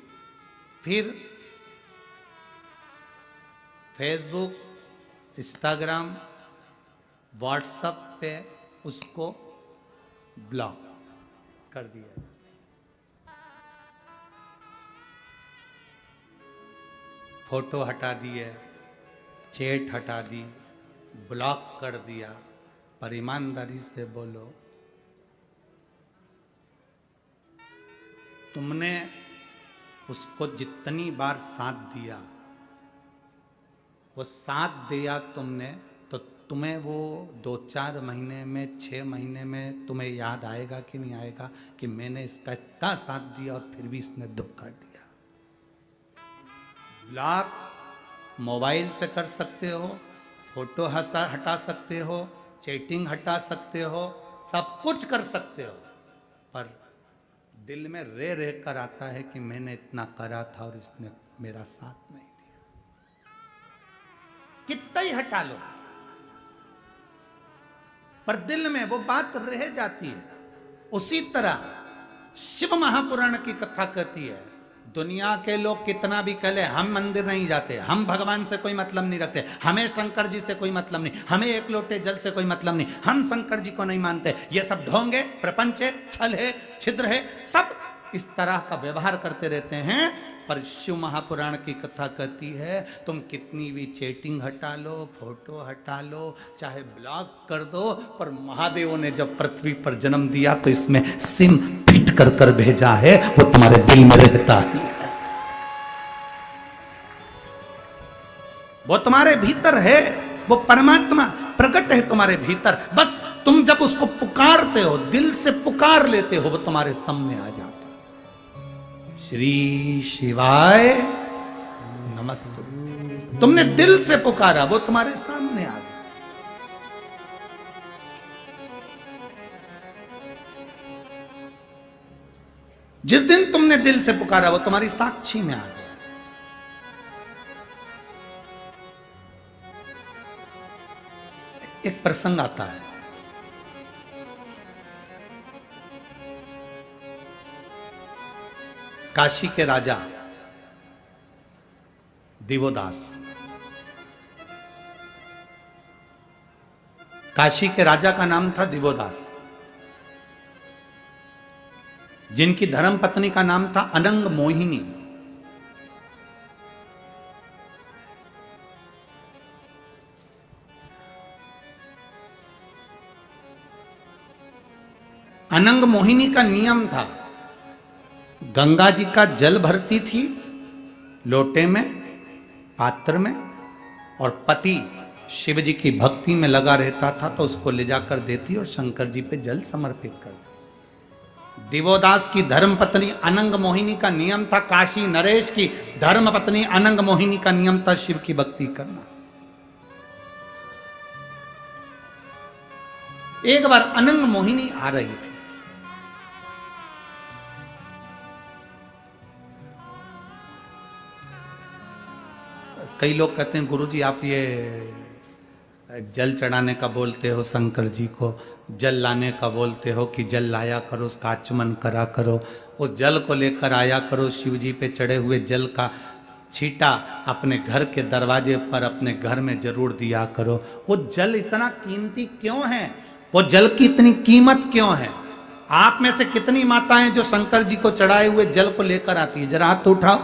फिर फेसबुक, इंस्टाग्राम, व्हाट्सएप पे उसको ब्लॉक कर दिया। फोटो हटा दिए, चैट हटा दी, ब्लॉक कर दिया। पर ईमानदारी से बोलो, तुमने उसको जितनी बार साथ दिया, वो साथ दिया तुमने, तो तुम्हें वो 2-4 महीने में, 6 महीने में तुम्हें याद आएगा कि नहीं आएगा कि मैंने इसका इतना साथ दिया और फिर भी इसने दुख कर दिया। ब्लॉक मोबाइल से कर सकते हो, फोटो हटा सकते हो, चैटिंग हटा सकते हो, सब कुछ कर सकते हो, पर दिल में रह कर आता है कि मैंने इतना करा था और इसने मेरा साथ नहीं दिया। कितना ही हटा लो, पर दिल में वो बात रह जाती है। उसी तरह शिव महापुराण की कथा कहती है, दुनिया के लोग कितना भी कह ले, हम मंदिर नहीं जाते, हम भगवान से कोई मतलब नहीं रखते, हमें शंकर जी से कोई मतलब नहीं, हमें एक लोटे जल से कोई मतलब नहीं, हम शंकर जी को नहीं मानते, ये सब ढोंग है, प्रपंच है, छल है, छिद्र है, सब इस तरह का व्यवहार करते रहते हैं। पर शिव महापुराण की कथा कहती है, तुम कितनी भी चैटिंग हटा लो, फोटो हटा लो, चाहे ब्लॉक कर दो, पर महादेव ने जब पृथ्वी पर जन्म दिया तो इसमें सिम फिट कर कर भेजा है, वो तुम्हारे दिल में रहता ही है, वो तुम्हारे भीतर है, वो परमात्मा प्रकट है तुम्हारे भीतर। बस तुम जब उसको पुकारते हो, दिल से पुकार लेते हो, वो तुम्हारे सामने आ जाता है। श्री शिवाय नमस्तु। तुमने दिल से पुकारा, वो तुम्हारे सामने आ गया। जिस दिन तुमने दिल से पुकारा वो तुम्हारी साक्षी में आ गया। एक प्रसंग आता है, काशी के राजा दिवोदास, काशी के राजा का नाम था दिवोदास, जिनकी धर्म पत्नी का नाम था अनंग मोहिनी। अनंग मोहिनी का नियम था, गंगा जी का जल भरती थी लोटे में, पात्र में, और पति शिव जी की भक्ति में लगा रहता था तो उसको ले जाकर देती और शंकर जी पे जल समर्पित करती। दिवोदास की धर्म पत्नी अनंग मोहिनी का नियम था, काशी नरेश की धर्म पत्नी अनंग मोहिनी का नियम था शिव की भक्ति करना। एक बार अनंग मोहिनी आ रही थी, कई लोग कहते हैं गुरुजी आप ये जल चढ़ाने का बोलते हो, शंकर जी को जल लाने का बोलते हो कि जल लाया करो, उसका आचमन करा करो, उस जल को लेकर आया करो, शिव जी पे चढ़े हुए जल का छींटा अपने घर के दरवाजे पर अपने घर में जरूर दिया करो। वो जल इतना कीमती क्यों है, वो जल की इतनी कीमत क्यों है? आप में से कितनी माताएं जो शंकर जी को चढ़ाए हुए जल को लेकर आती है? जरा हाथ तो उठाओ।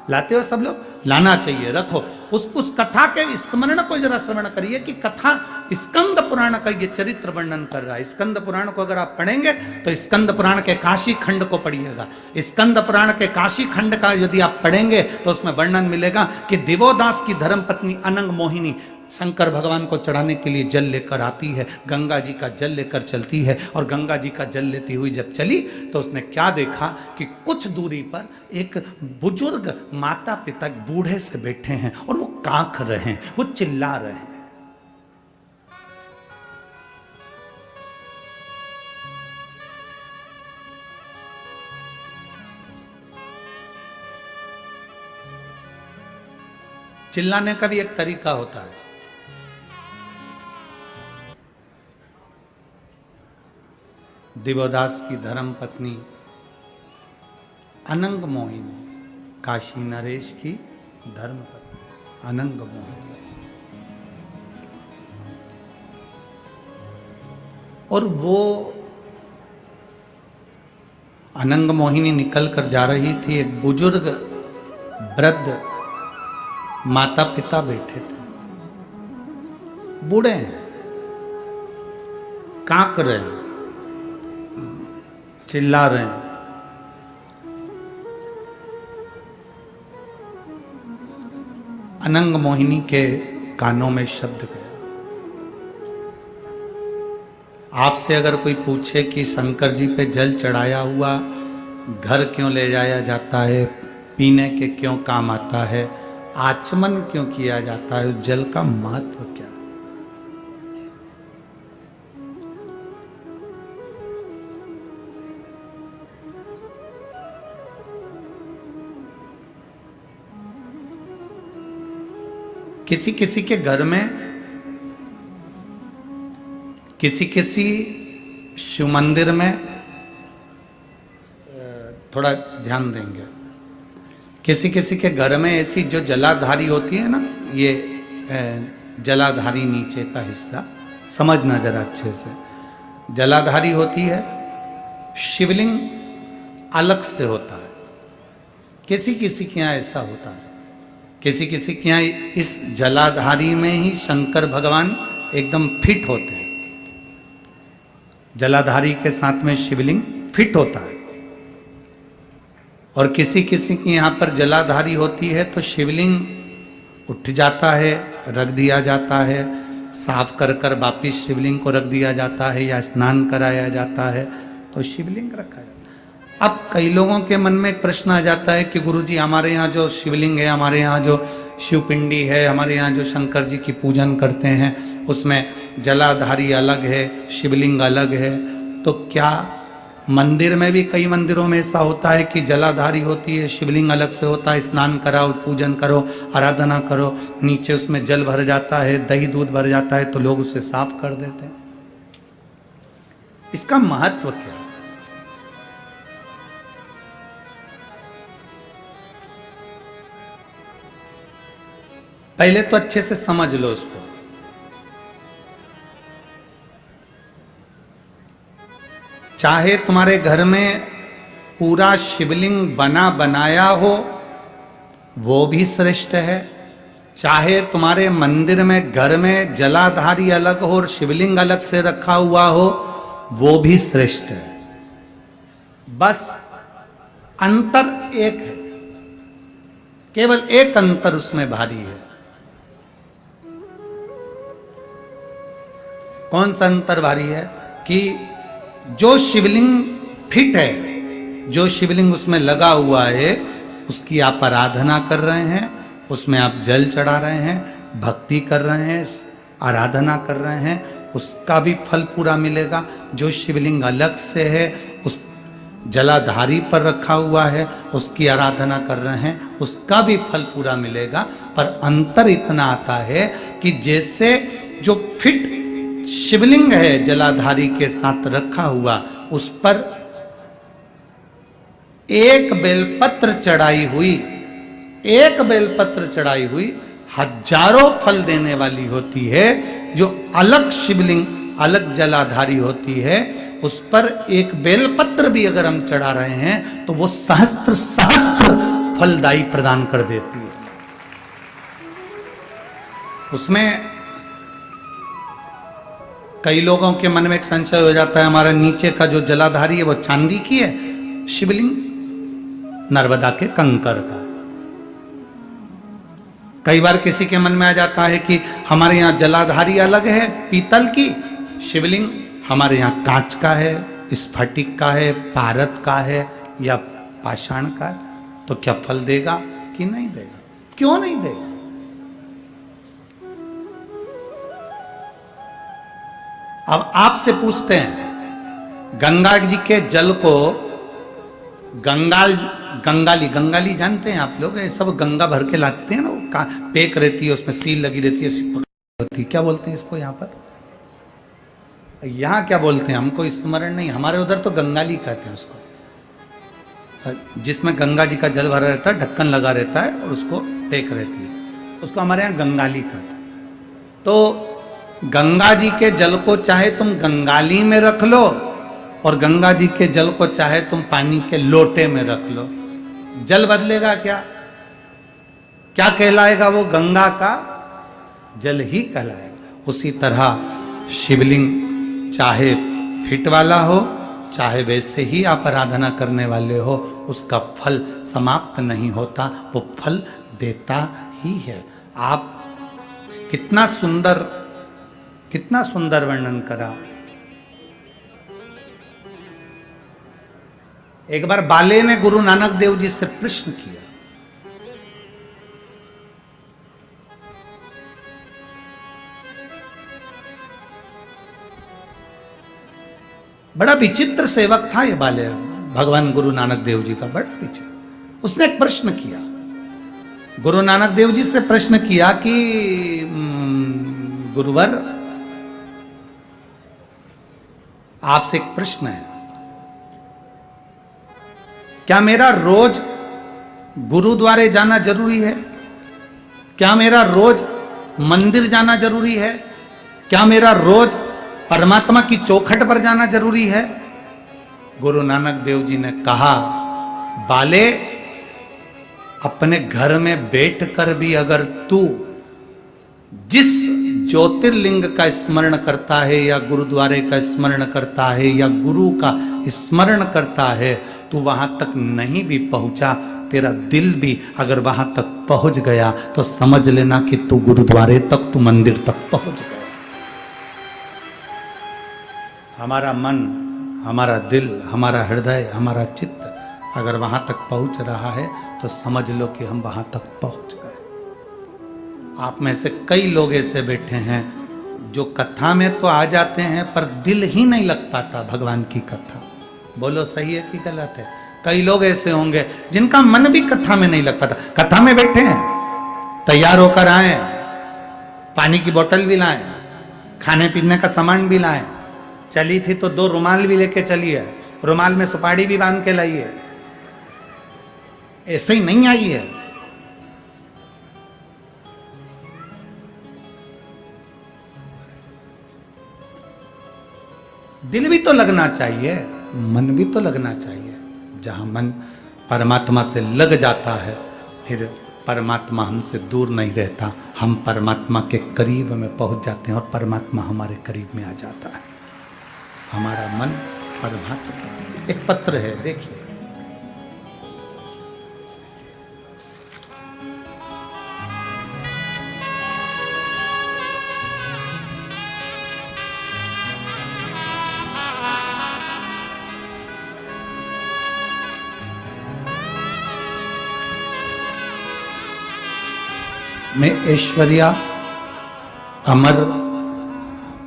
लाते हो सब लोग? लाना चाहिए, रखो। उस कथा के स्मरण को जरा श्रवण करिए कि कथा स्कंद पुराण का ये चरित्र वर्णन कर रहा है। स्कंद पुराण को अगर आप पढ़ेंगे तो स्कंद पुराण के काशी खंड को पढ़िएगा। स्कंद पुराण के काशी खंड का यदि आप पढ़ेंगे तो उसमें वर्णन मिलेगा कि दिवोदास की धर्मपत्नी अनंग मोहिनी शंकर भगवान को चढ़ाने के लिए जल लेकर आती है, गंगा जी का जल लेकर चलती है, और गंगा जी का जल लेती हुई जब चली तो उसने क्या देखा कि कुछ दूरी पर एक बुजुर्ग माता पिता बूढ़े से बैठे हैं और वो कांख रहे हैं, वो चिल्ला रहे हैं। चिल्लाने का भी एक तरीका होता है। दिवोदास की धर्म पत्नी अनंग मोहिनी, काशी नरेश की धर्म पत्नी अनंग मोहिनी, और वो अनंग मोहिनी निकल कर जा रही थी। एक बुजुर्ग वृद्ध माता पिता बैठे थे, बूढ़े हैं, कांप रहे हैं, चिल्ला रहे हैं। अनंग मोहिनी के कानों में शब्द गया। आपसे अगर कोई पूछे कि शंकर जी पे जल चढ़ाया हुआ घर क्यों ले जाया जाता है, पीने के क्यों काम आता है, आचमन क्यों किया जाता है, उस जल का महत्व क्या? किसी किसी के घर में, किसी किसी शिव मंदिर में, थोड़ा ध्यान देंगे, किसी किसी के घर में ऐसी जो जलाधारी होती है ना, ये जलाधारी नीचे का हिस्सा समझना जरा अच्छे से, जलाधारी होती है, शिवलिंग अलग से होता है। किसी किसी के यहाँ ऐसा होता है, किसी किसी के यहाँ इस जलाधारी में ही शंकर भगवान एकदम फिट होते हैं। जलाधारी के साथ में शिवलिंग फिट होता है। और किसी किसी की यहाँ पर जलाधारी होती है तो शिवलिंग उठ जाता है, रख दिया जाता है, साफ कर कर वापिस शिवलिंग को रख दिया जाता है, या स्नान कराया जाता है तो शिवलिंग रखा जाता है। अब कई लोगों के मन में एक प्रश्न आ जाता है कि गुरुजी हमारे यहाँ जो शिवलिंग है, हमारे यहाँ जो शिवपिंडी है, हमारे यहाँ जो शंकर जी की पूजन करते हैं उसमें जलाधारी अलग है, शिवलिंग अलग है, तो क्या मंदिर में भी कई मंदिरों में ऐसा होता है कि जलाधारी होती है, शिवलिंग अलग से होता है, स्नान कराओ, पूजन करो, आराधना करो, नीचे उसमें जल भर जाता है, दही दूध भर जाता है, तो लोग उसे साफ कर देते हैं। इसका महत्व क्या है? पहले तो अच्छे से समझ लो उसको। चाहे तुम्हारे घर में पूरा शिवलिंग बना बनाया हो वो भी श्रेष्ठ है, चाहे तुम्हारे मंदिर में घर में जलाधारी अलग हो और शिवलिंग अलग से रखा हुआ हो वो भी श्रेष्ठ है। बस अंतर एक है, केवल एक अंतर उसमें भारी है। कौन सा अंतर भारी है? कि जो शिवलिंग फिट है, जो शिवलिंग उसमें लगा हुआ है, उसकी आप आराधना कर रहे हैं, उसमें आप जल चढ़ा रहे हैं, भक्ति कर रहे हैं, आराधना कर रहे हैं, उसका भी फल पूरा मिलेगा। जो शिवलिंग अलग से है, उस जलाधारी पर रखा हुआ है, उसकी आराधना कर रहे हैं, उसका भी फल पूरा मिलेगा। पर अंतर इतना आता है कि जैसे जो फिट शिवलिंग है जलाधारी के साथ रखा हुआ, उस पर एक बेलपत्र चढ़ाई हुई, एक बेलपत्र चढ़ाई हुई हजारों फल देने वाली होती है। जो अलग शिवलिंग अलग जलाधारी होती है, उस पर एक बेलपत्र भी अगर हम चढ़ा रहे हैं तो वो सहस्त्र सहस्त्र फलदायी प्रदान कर देती है। उसमें कई लोगों के मन में एक संशय हो जाता है, हमारा नीचे का जो जलाधारी है वो चांदी की है, शिवलिंग नर्मदा के कंकर का। कई बार किसी के मन में आ जाता है कि हमारे यहाँ जलाधारी अलग है पीतल की, शिवलिंग हमारे यहाँ कांच का है, स्फटिक का है, पारद का है या पाषाण का है, तो क्या फल देगा कि नहीं देगा? क्यों नहीं देगा? अब आपसे पूछते हैं, गंगा जी के जल को गंगाली जानते हैं आप लोग? ये सब गंगा भर के लाते हैं ना, वो पेक रहती है, उसमें सील लगी रहती है, होती है, क्या बोलते हैं इसको यहाँ पर? यहाँ क्या बोलते हैं हमको स्मरण नहीं, हमारे उधर तो गंगाली कहते हैं उसको, जिसमें गंगा जी का जल भरा रहता है, ढक्कन लगा रहता है और उसको पेक रहती है, उसको हमारे यहाँ गंगाली कहते हैं। तो गंगा जी के जल को चाहे तुम गंगाली में रख लो और गंगा जी के जल को चाहे तुम पानी के लोटे में रख लो, जल बदलेगा क्या? क्या कहलाएगा वो? गंगा का जल ही कहलाएगा। उसी तरह शिवलिंग चाहे फिट वाला हो, चाहे वैसे ही आप आराधना करने वाले हो, उसका फल समाप्त नहीं होता, वो फल देता ही है। आप कितना सुंदर वर्णन करा। एक बार बाले ने गुरु नानक देव जी से प्रश्न किया, बड़ा विचित्र सेवक था ये बाले, भगवान गुरु नानक देव जी का बड़ा विचित्र। उसने एक प्रश्न किया, गुरु नानक देव जी से प्रश्न किया कि गुरुवर आपसे एक प्रश्न है, क्या मेरा रोज गुरुद्वारे जाना जरूरी है? क्या मेरा रोज मंदिर जाना जरूरी है? क्या मेरा रोज परमात्मा की चौखट पर जाना जरूरी है? गुरु नानक देव जी ने कहा, बाले अपने घर में बैठकर भी अगर तू जिस ज्योतिर्लिंग का स्मरण करता है या गुरुद्वारे का स्मरण करता है या गुरु का स्मरण करता है, तू वहां तक नहीं भी पहुंचा, तेरा दिल भी अगर वहां तक पहुंच गया तो समझ लेना कि तू गुरुद्वारे तक, तू मंदिर तक पहुंच गया। हमारा मन, हमारा दिल, हमारा हृदय, हमारा चित्त अगर वहां तक पहुंच रहा है तो समझ लो कि हम वहां तक पहुंच गए। आप में से कई लोग ऐसे बैठे हैं जो कथा में तो आ जाते हैं पर दिल ही नहीं लग पाता भगवान की कथा। बोलो सही है कि गलत है? कई लोग ऐसे होंगे जिनका मन भी कथा में नहीं लग पाता। कथा में बैठे हैं, तैयार होकर आए, पानी की बोतल भी लाए, खाने पीने का सामान भी लाए, चली थी तो 2 रुमाल भी लेके चली है, रुमाल में सुपारी भी बांध के लाई है। ऐसे ही नहीं आई है। दिल भी तो लगना चाहिए, मन भी तो लगना चाहिए। जहां मन परमात्मा से लग जाता है फिर परमात्मा हमसे दूर नहीं रहता, हम परमात्मा के करीब में पहुंच जाते हैं और परमात्मा हमारे करीब में आ जाता है। हमारा मन परमात्मा से। एक पत्र है, देखिए। मैं ऐश्वर्या अमर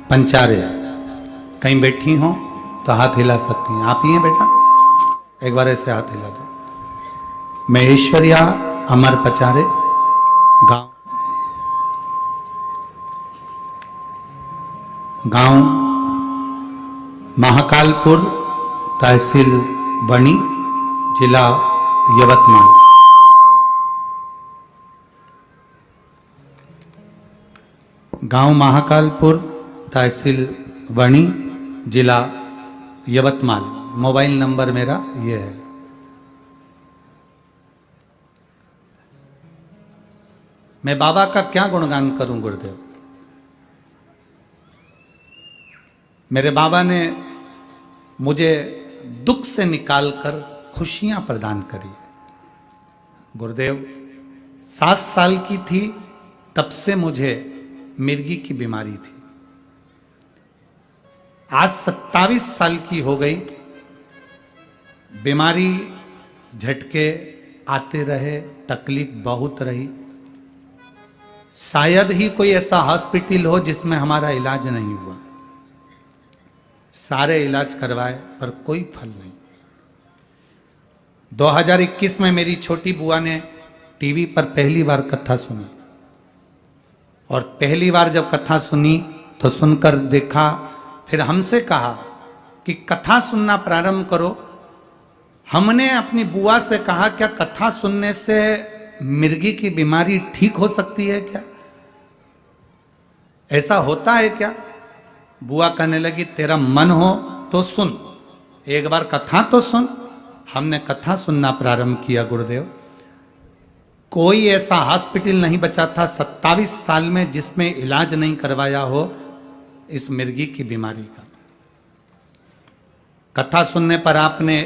पंचारे, कहीं बैठी हो तो हाथ हिला सकती हैं। आप ही हैं बेटा? एक बार ऐसे हाथ हिला दो। मैं ऐश्वर्या अमर पंचारे, गांव महाकालपुर, तहसील बनी, जिला यवतमाल। गांव महाकालपुर, तहसील वणी, जिला यवतमाल। मोबाइल नंबर मेरा ये है। मैं बाबा का क्या गुणगान करूं गुरुदेव? मेरे बाबा ने मुझे दुख से निकालकर खुशियां प्रदान करी। गुरुदेव 7 साल की थी तब से मुझे मिर्गी की बीमारी थी। आज 27 साल की हो गई, बीमारी झटके आते रहे, तकलीफ बहुत रही। शायद ही कोई ऐसा हॉस्पिटल हो जिसमें हमारा इलाज नहीं हुआ। सारे इलाज करवाए पर कोई फल नहीं। 2021 में मेरी छोटी बुआ ने टीवी पर पहली बार कथा सुनी, और पहली बार जब कथा सुनी तो सुनकर देखा, फिर हमसे कहा कि कथा सुनना प्रारंभ करो। हमने अपनी बुआ से कहा क्या कथा सुनने से मिर्गी की बीमारी ठीक हो सकती है क्या? ऐसा होता है क्या? बुआ कहने लगी तेरा मन हो तो सुन, एक बार कथा तो सुन। हमने कथा सुनना प्रारंभ किया गुरुदेव। कोई ऐसा हॉस्पिटल नहीं बचा था 27 साल में जिसमें इलाज नहीं करवाया हो इस मिर्गी की बीमारी का। कथा सुनने पर आपने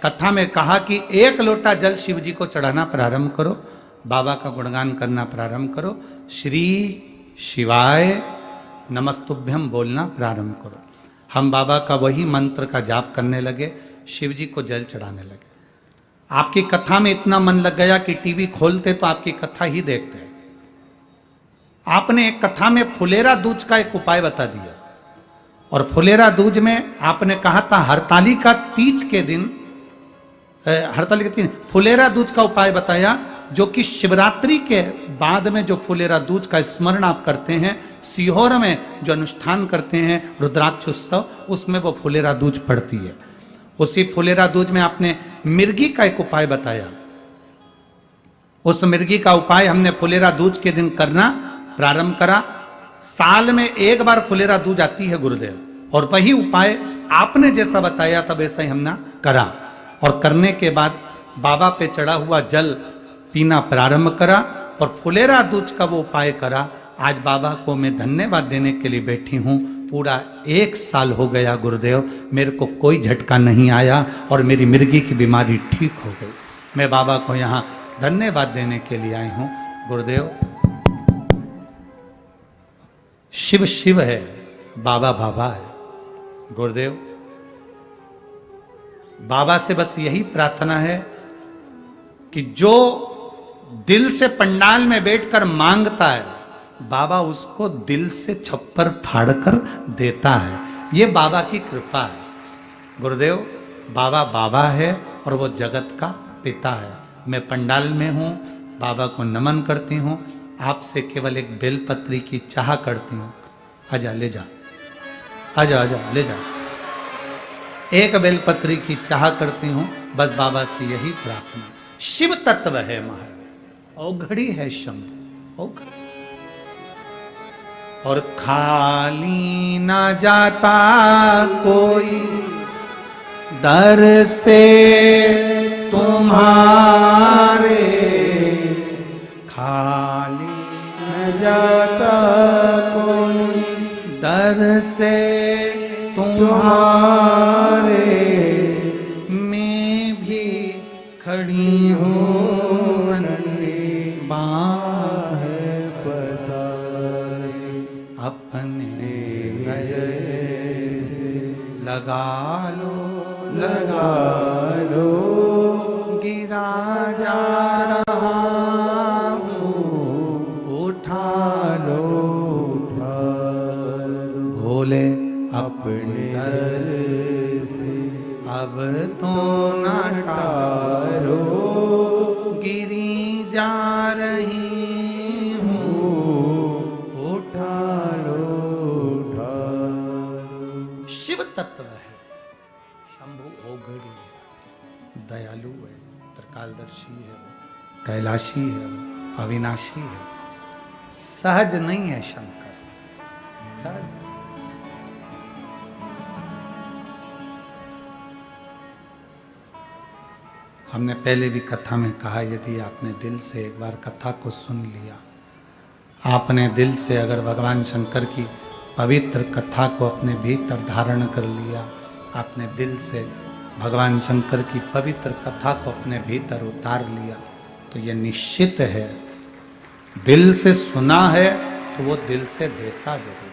कथा में कहा कि 1 लोटा जल शिव जी को चढ़ाना प्रारंभ करो, बाबा का गुणगान करना प्रारंभ करो, श्री शिवाय नमस्तुभ्यम बोलना प्रारंभ करो। हम बाबा का वही मंत्र का जाप करने लगे, शिव जी को जल चढ़ाने लगे। आपकी कथा में इतना मन लग गया कि टीवी खोलते तो आपकी कथा ही देखते। आपने एक कथा में फुलेरा दूज का एक उपाय बता दिया, और फुलेरा दूज में आपने कहा था हरतालिका तीज के दिन, हरतालिका तीज फुलेरा दूज का उपाय बताया, जो कि शिवरात्रि के बाद में जो फुलेरा दूज का स्मरण आप करते हैं, सीहोर में जो अनुष्ठान करते हैं रुद्राक्ष उत्सव, उसमें वो फुलेरा दूज पड़ती है। उसी फुलेरा दूज में आपने मिर्गी का एक उपाय बताया। उस मिर्गी का उपाय हमने फुलेरा दूज के दिन करना प्रारंभ करा। साल में 1 बार फुलेरा दूज आती है गुरुदेव, और वही उपाय आपने जैसा बताया था वैसा ही हमने करा, और करने के बाद बाबा पे चढ़ा हुआ जल पीना प्रारंभ करा और फुलेरा दूज का वो उपाय करा। आज बाबा को मैं धन्यवाद देने के लिए बैठी हूँ। पूरा 1 साल हो गया गुरुदेव, मेरे को कोई झटका नहीं आया और मेरी मिर्गी की बीमारी ठीक हो गई। मैं बाबा को यहाँ धन्यवाद देने के लिए आई हूँ। गुरुदेव शिव शिव है, बाबा बाबा है। गुरुदेव बाबा से बस यही प्रार्थना है कि जो दिल से पंडाल में बैठकर मांगता है, बाबा उसको दिल से छप्पर फाड़कर देता है। ये बाबा की कृपा है। गुरुदेव, बाबा बाबा है और वो जगत का पिता है। मैं पंडाल में हूँ, बाबा को नमन करती हूँ, आपसे केवल एक बेलपत्री की चाह करती हूँ। आजा, ले जा, आजा, आजा, ले जा। एक बेलपत्री की चाह करती हूँ, बस बाबा से यही प्रार्थना। शिव तत्व है महाराज, औघड़ी है शंभु, औघड़ी। और खाली ना जाता कोई दर से तुम्हारे, खाली न जाता कोई दर से तुम्हारे, मैं भी खड़ी हूँ बाह अपने गए से लगा लो, लगा लो, गिरा जा रहा हूँ, उठा लो, उठा लो, भोले अपने दर से अब तो न टारो, गिरी जा रही हूँ, उठा लो, उठा लो। शिव तत्व है, शंभु औघड़ी है, दयालु है, त्रिकालदर्शी है, कैलाशी है, अविनाशी है। सहज नहीं है शंकर, सहज। हमने पहले भी कथा में कहा, यदि आपने दिल से एक बार कथा को सुन लिया, आपने दिल से अगर भगवान शंकर की पवित्र कथा को अपने भीतर धारण कर लिया, आपने दिल से भगवान शंकर की पवित्र कथा को अपने भीतर उतार लिया, तो यह निश्चित है, दिल से सुना है तो वो दिल से देता जरूर।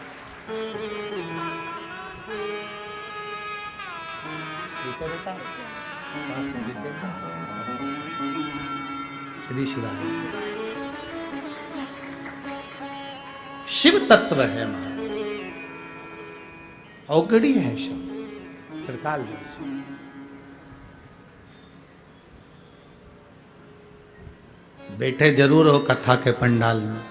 श्री शिवाय। शिव तत्व है महाराज, औघड़ी है शिव, त्रिकालदर्शी। बैठे जरूर हो कथा के पंडाल में,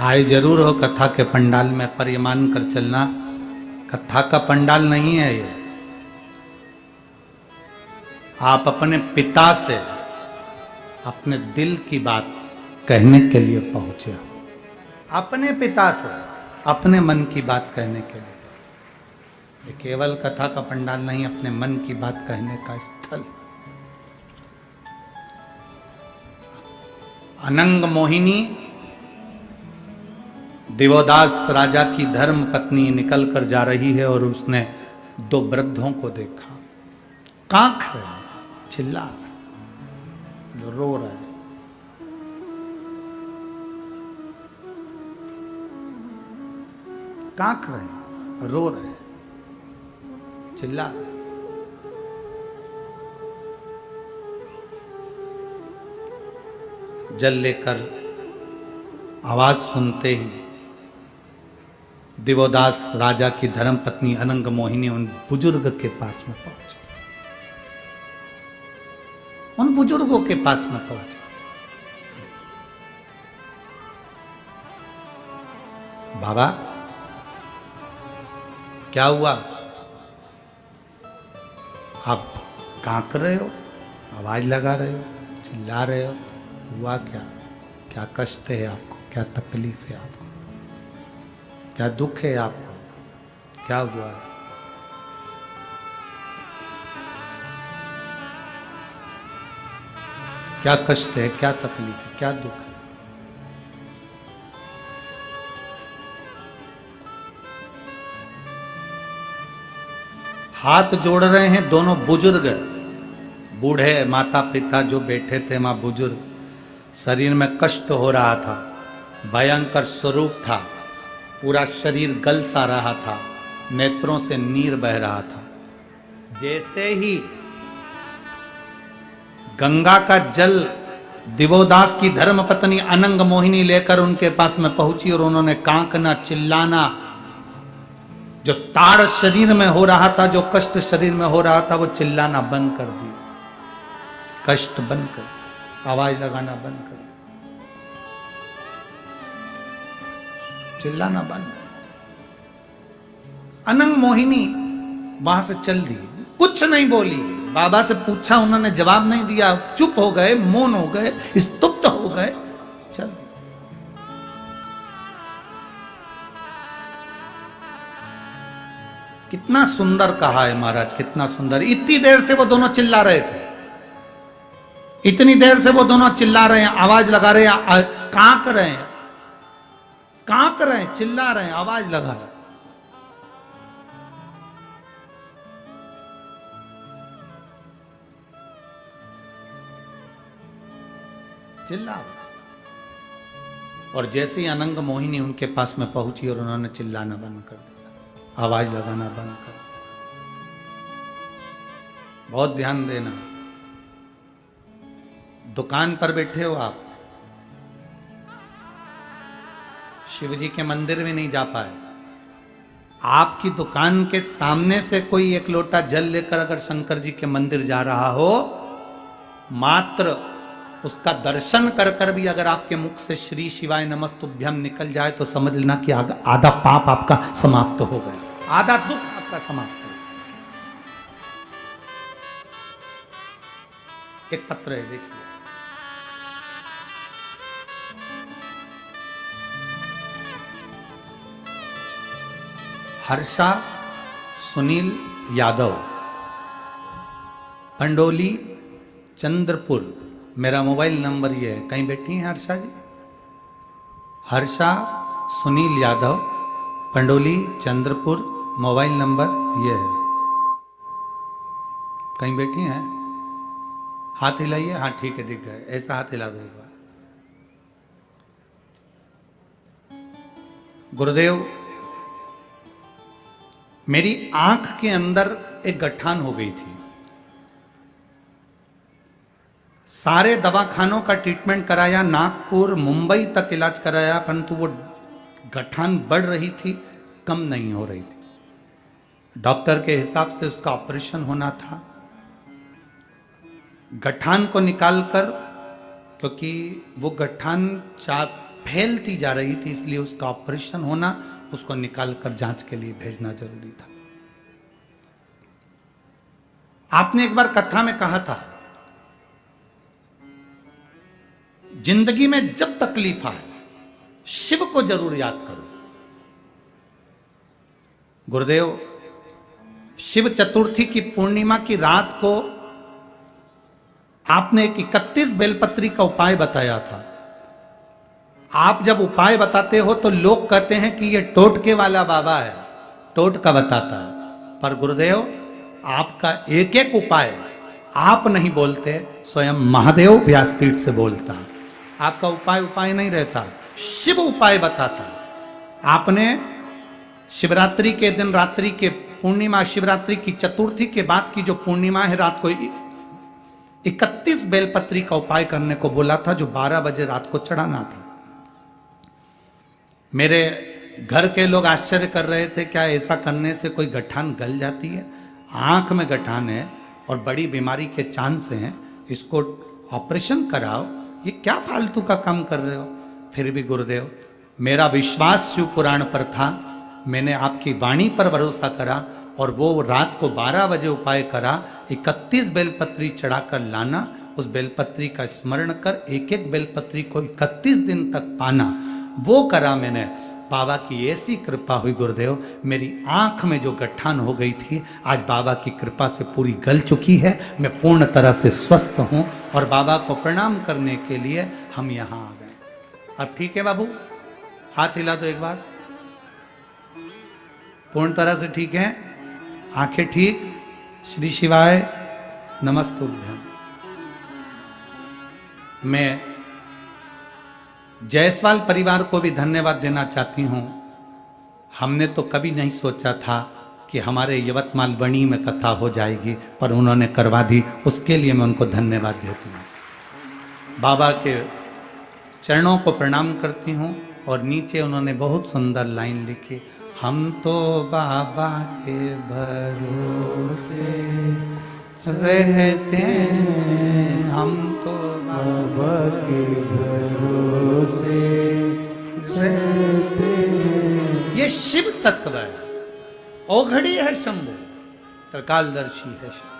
आए जरूर हो कथा के पंडाल में, पर ये मान कर चलना, कथा का पंडाल नहीं है ये। आप अपने पिता से अपने दिल की बात कहने के लिए पहुंचे हो, अपने पिता से अपने मन की बात कहने के लिए। ये केवल कथा का पंडाल नहीं, अपने मन की बात कहने का स्थल। अनंग मोहिनी दिवोदास राजा की धर्म पत्नी निकल कर जा रही है और उसने दो वृद्धों को देखा, कांख रहे, चिल्ला रहे, रो रहे। कांख रहे, रो रहे, चिल्ला रहे। जल लेकर आवाज सुनते ही दिवोदास राजा की धर्मपत्नी अनंग मोहिनी उन बुजुर्ग के पास में पहुंची, उन बुजुर्गों के पास में पहुंची। बाबा क्या हुआ? आप कांप रहे हो, आवाज लगा रहे हो, चिल्ला रहे हो, हुआ क्या? क्या कष्ट है आपको? क्या तकलीफ है आपको? क्या दुख है आपको? क्या हुआ है? क्या कष्ट है? क्या तकलीफ है? क्या दुख है? हाथ जोड़ रहे हैं दोनों बुजुर्ग, बूढ़े माता पिता जो बैठे थे वहां बुजुर्ग, शरीर में कष्ट हो रहा था, भयंकर स्वरूप था, पूरा शरीर गल सा रहा था, नेत्रों से नीर बह रहा था। जैसे ही गंगा का जल दिवोदास की धर्म पत्नी अनंग मोहिनी लेकर उनके पास में पहुंची और उन्होंने कांकना, चिल्लाना, जो ताड़ शरीर में हो रहा था, जो कष्ट शरीर में हो रहा था, वो चिल्लाना बंद कर दिया, कष्ट बंद कर दिया, आवाज लगाना बंद कर दिया, चिल्लाना बंद। अनंग मोहिनी वहां से चल दी, कुछ नहीं बोली। बाबा से पूछा, उन्होंने जवाब नहीं दिया, चुप हो गए, मौन हो गए, स्तुप्त हो गए, चल दी। कितना सुंदर कहा है महाराज, कितना सुंदर। इतनी देर से वो दोनों चिल्ला रहे थे, इतनी देर से वो दोनों चिल्ला रहे हैं, आवाज लगा रहे हैं, कांप रहे हैं, कांप रहे हैं, चिल्ला रहे हैं, आवाज लगा रहे हैं। चिल्ला। और जैसे ही अनंग मोहिनी उनके पास में पहुंची और उन्होंने चिल्लाना बंद कर दिया, आवाज लगाना बंद कर दिया। बहुत ध्यान देना, दुकान पर बैठे हो आप, शिव जी के मंदिर में नहीं जा पाए, आपकी दुकान के सामने से कोई एक लोटा जल लेकर अगर शंकर जी के मंदिर जा रहा हो, मात्र उसका दर्शन कर कर भी अगर आपके मुख से श्री शिवाय नमस्तुभ्यम निकल जाए तो समझ लेना कि आधा पाप आपका समाप्त हो गया, आधा दुख आपका समाप्त हो गया। एक पत्र है, देखिए, हर्षा सुनील यादव, पंडोली चंद्रपुर, मेरा मोबाइल नंबर ये है। कहीं बैठी हैं हर्षा जी? हर्षा सुनील यादव, पंडोली चंद्रपुर, मोबाइल नंबर ये है। कहीं बैठी हैं? हाथ हिलाइए। हाँ ठीक है, दिख गए, ऐसा हाथ हिला दो एक बार। गुरुदेव, मेरी आंख के अंदर एक गठान हो गई थी, सारे दवाखानों का ट्रीटमेंट कराया, नागपुर मुंबई तक इलाज कराया, परंतु वो गठान बढ़ रही थी, कम नहीं हो रही थी। डॉक्टर के हिसाब से उसका ऑपरेशन होना था। गठान को निकालकर, क्योंकि वो गठान फैलती जा रही थी, इसलिए उसका ऑपरेशन होना, उसको निकालकर जांच के लिए भेजना जरूरी था। आपने एक बार कथा में कहा था, जिंदगी में जब तकलीफ आए शिव को जरूर याद करो। गुरुदेव, शिव चतुर्थी की पूर्णिमा की रात को आपने एक 31 बेलपत्री का उपाय बताया था। आप जब उपाय बताते हो तो लोग कहते हैं कि ये टोटके वाला बाबा है, टोटका बताता है, पर गुरुदेव आपका एक एक उपाय आप नहीं बोलते, स्वयं महादेव व्यासपीठ से बोलता है। आपका उपाय नहीं रहता, शिव उपाय बताता। आपने शिवरात्रि के दिन, रात्रि के पूर्णिमा, शिवरात्रि की चतुर्थी के बाद की जो पूर्णिमा है, रात को 31 बेलपत्री का उपाय करने को बोला था, जो 12 बजे रात को चढ़ाना था। मेरे घर के लोग आश्चर्य कर रहे थे, क्या ऐसा करने से कोई गठान गल जाती है? आंख में गठान है और बड़ी बीमारी के चांस हैं, इसको ऑपरेशन कराओ, ये क्या फालतू का काम कर रहे हो? फिर भी गुरुदेव, मेरा विश्वास शिव पुराण पर था, मैंने आपकी वाणी पर भरोसा करा और वो रात को 12 बजे उपाय करा। 31 बेलपत्री चढ़ाकर लाना, उस बेलपत्री का स्मरण कर एक एक बेलपत्री को 31 दिन तक पाना, वो करा मैंने। बाबा की ऐसी कृपा हुई गुरुदेव, मेरी आंख में जो गठान हो गई थी, आज बाबा की कृपा से पूरी गल चुकी है। मैं पूर्ण तरह से स्वस्थ हूं और बाबा को प्रणाम करने के लिए हम यहां आ गए। अब ठीक है बाबू? हाथ हिला दो एक बार। पूर्ण तरह से ठीक है, आंखें ठीक। श्री शिवाय नमस्तुभ्यम। मैं जायसवाल परिवार को भी धन्यवाद देना चाहती हूं। हमने तो कभी नहीं सोचा था कि हमारे यवतमाल बणी में कथा हो जाएगी, पर उन्होंने करवा दी, उसके लिए मैं उनको धन्यवाद देती हूँ। बाबा के चरणों को प्रणाम करती हूँ। और नीचे उन्होंने बहुत सुंदर लाइन लिखी, हम तो बाबा के भरोसे रहते हैं, हम तो बाबा के भरोसे रहते हैं। ये शिव तत्व है। औघड़ी है शंभु, त्रिकालदर्शी है शिव।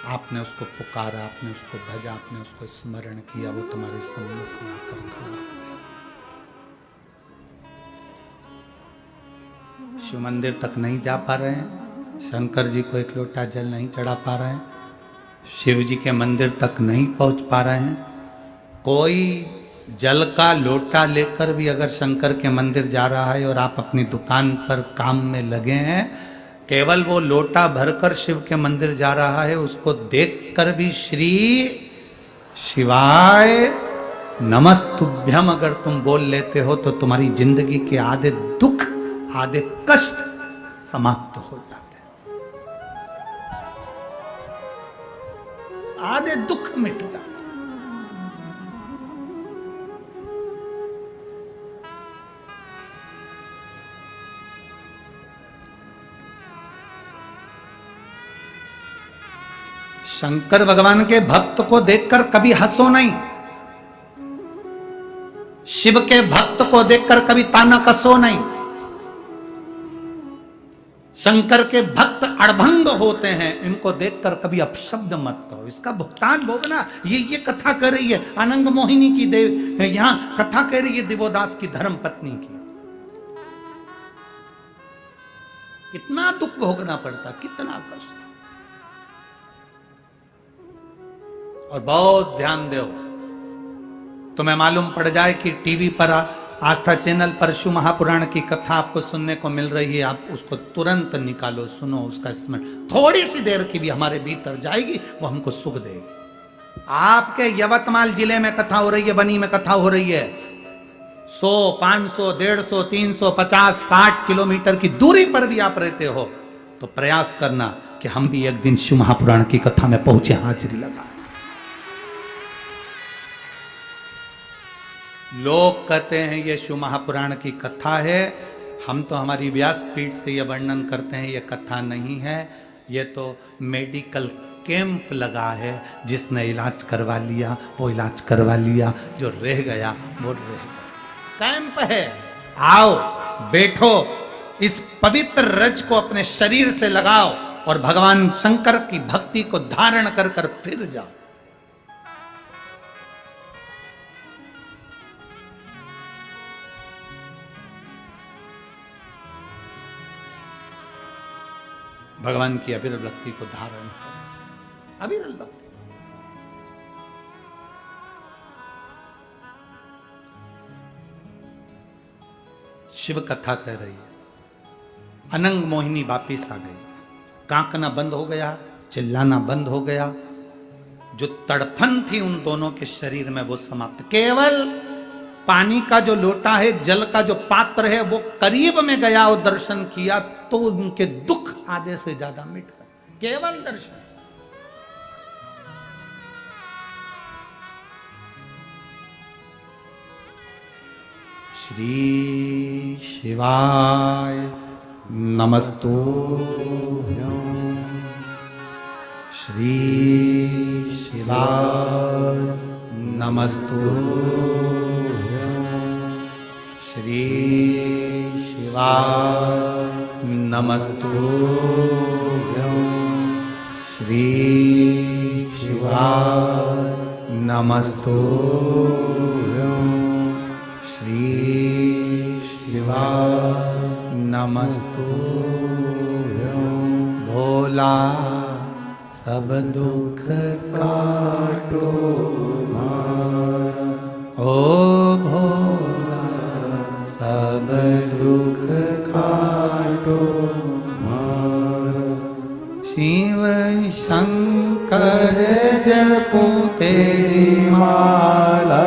आपने उसको पुकारा, आपने उसको भजा, आपने उसको स्मरण किया, वो तुम्हारे सम्मुख में आकर खड़ा हो गया। शिव मंदिर तक नहीं जा पा रहे हैं, शंकर जी को एक लोटा जल नहीं चढ़ा पा रहे हैं, शिव जी के मंदिर तक नहीं पहुंच पा रहे हैं। कोई जल का लोटा लेकर भी अगर शंकर के मंदिर जा रहा है और आप अपनी दुकान पर काम में लगे हैं, केवल वो लोटा भरकर शिव के मंदिर जा रहा है, उसको देखकर भी श्री शिवाय नमस्तुभ्यम अगर तुम बोल लेते हो तो तुम्हारी जिंदगी के आधे दुख, आधे कष्ट समाप्त हो जाते हैं, आधे दुख मिट जाते हैं। शंकर भगवान के भक्त को देखकर कभी हंसो नहीं, शिव के भक्त को देखकर कभी ताना कसो नहीं। शंकर के भक्त अड़भंग होते हैं, इनको देखकर कभी अपशब्द मत कहो, इसका भुगतान भोगना। ये कथा कर रही है अनंग मोहिनी की देव, यहां कथा कह रही है दिवोदास की धर्म पत्नी की। कितना दुख भोगना पड़ता, कितना कष्ट। और बहुत ध्यान दो, तुम्हें मालूम पड़ जाए कि टीवी पर आस्था चैनल पर शिव महापुराण की कथा आपको सुनने को मिल रही है, आप उसको तुरंत निकालो, सुनो, उसका स्मरण थोड़ी सी देर की भी हमारे भीतर जाएगी, वो हमको सुख देगी। आपके यवतमाल जिले में कथा हो रही है, बनी में कथा हो रही है, 100, 500, 150, 300, 50, 60 किलोमीटर की दूरी पर भी आप रहते हो, तो प्रयास करना कि हम भी एक दिन शिव महापुराण की कथा में पहुंचे, हाजिरी लगा। लोग कहते हैं ये शिव महापुराण की कथा है, हम तो हमारी व्यासपीठ से ये वर्णन करते हैं, ये कथा नहीं है, ये तो मेडिकल कैंप लगा है। जिसने इलाज करवा लिया वो इलाज करवा लिया, जो रह गया वो रह गया। कैंप है, आओ बैठो, इस पवित्र रज को अपने शरीर से लगाओ और भगवान शंकर की भक्ति को धारण कर कर फिर जाओ। भगवान की अविरल भक्ति को धारण करो, अविरल भक्ति। शिव कथा कह रही है, अनंग मोहिनी वापिस आ गई, कांकना बंद हो गया, चिल्लाना बंद हो गया, जो तड़फन थी उन दोनों के शरीर में वो समाप्त। केवल पानी का जो लोटा है, जल का जो पात्र है, वो करीब में गया और दर्शन किया तो उनके दुख आधे से ज्यादा मिट गए, केवल दर्शन। श्री शिवाय नमस्तुभ्यं, श्री शिवाय नमस्तुभ्यं, श्री शिवाय नमस्तुभ्यं, श्री शिवाय नमस्तुभ्यं, श्री शिवाय नमस्तुभ्यं। भोला सब दुख काटो ओ भोला सब दुख काटो शिव शंकर जपो तेरी माला,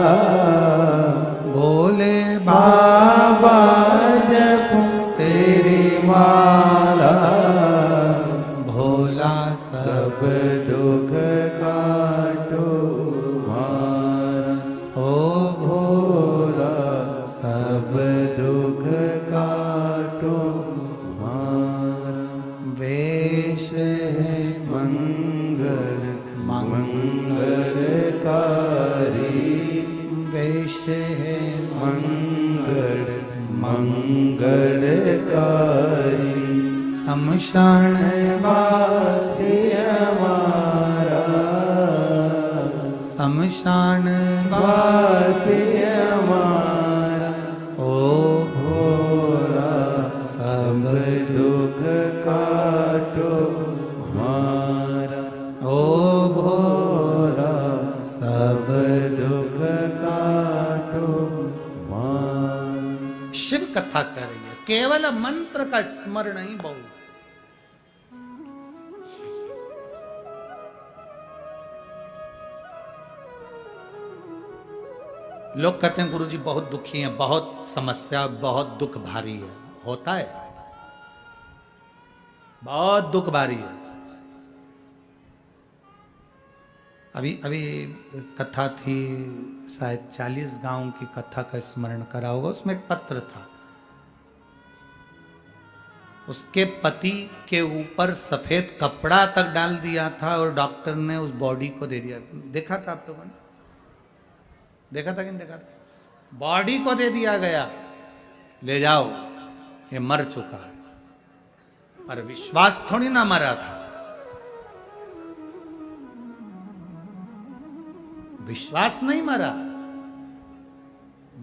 बाबा जपूं तेरी माला, भोला सब दुख काटो मारा। ओ भोला सब दुख काटो मारा। वेश है मंगल मंगलकारी, वेश है मंगल मंगलकारी। शमशान वासी हमारा, शमशान वासी हमारा। ओ भोला सब दुख काटो हमारा। ओ भोला सब दुख काटो हमारा। शिव कथा कर रही है, केवल मंत्र का स्मरण ही बहुत। लोग कहते हैं गुरुजी बहुत दुखी हैं, बहुत समस्या, बहुत दुख भारी है। होता है, बहुत दुख भारी है। अभी कथा थी, शायद 40 गांव की कथा का स्मरण करा होगा। उसमें एक पत्र था, उसके पति के ऊपर सफेद कपड़ा तक डाल दिया था और डॉक्टर ने उस बॉडी को दे दिया। देखा था आप लोगों ने? देखा था कि नहीं देखा था? बॉडी को दे दिया गया, ले जाओ, ये मर चुका है। पर विश्वास थोड़ी ना मरा था, विश्वास नहीं मरा,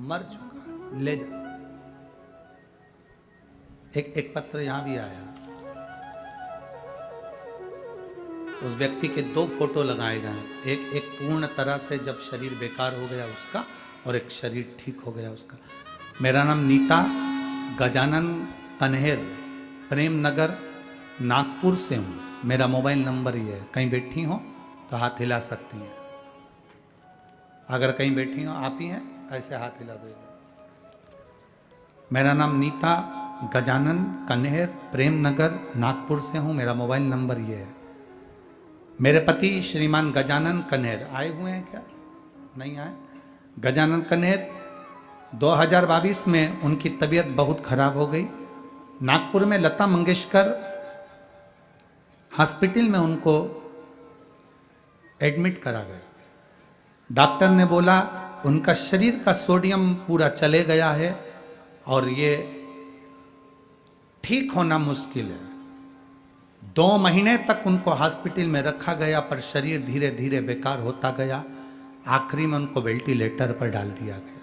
मर चुका है, ले जाओ। एक पत्र यहां भी आया, उस व्यक्ति के 2 फोटो लगाए गए हैं। एक पूर्ण तरह से जब शरीर बेकार हो गया उसका, और एक शरीर ठीक हो गया उसका। मेरा नाम नीता गजानन कन्हेर, प्रेम नगर, नागपुर से हूँ। मेरा मोबाइल नंबर ये है, कहीं बैठी हो तो हाथ हिला सकती हैं। अगर कहीं बैठी हो, आप ही हैं, ऐसे हाथ हिला दो। मेरा नाम नीता गजानन कन्हेर, प्रेम नगर, नागपुर से हूँ। मेरा मोबाइल नंबर ये है। मेरे पति श्रीमान गजानन कन्हेर आए हुए हैं क्या? नहीं आए? गजानन कन्हेर 2022 में उनकी तबीयत बहुत खराब हो गई। नागपुर में लता मंगेशकर हॉस्पिटल में उनको एडमिट करा गया। डॉक्टर ने बोला उनका शरीर का सोडियम पूरा चले गया है और ये ठीक होना मुश्किल है। 2 महीने तक उनको हॉस्पिटल में रखा गया, पर शरीर धीरे धीरे बेकार होता गया। आखिरी में उनको वेंटिलेटर पर डाल दिया गया।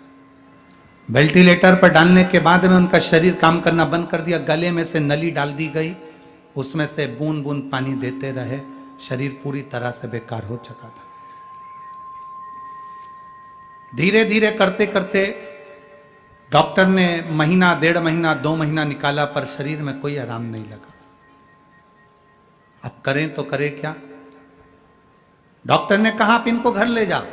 वेंटिलेटर पर डालने के बाद में उनका शरीर काम करना बंद कर दिया। गले में से नली डाल दी गई, उसमें से बूंद बूंद पानी देते रहे। शरीर पूरी तरह से बेकार हो चुका था। धीरे धीरे करते करते डॉक्टर ने महीना, 1.5 महीना, 2 महीना निकाला, पर शरीर में कोई आराम नहीं लगा। अब करें तो करें क्या? डॉक्टर ने कहा आप इनको घर ले जाओ।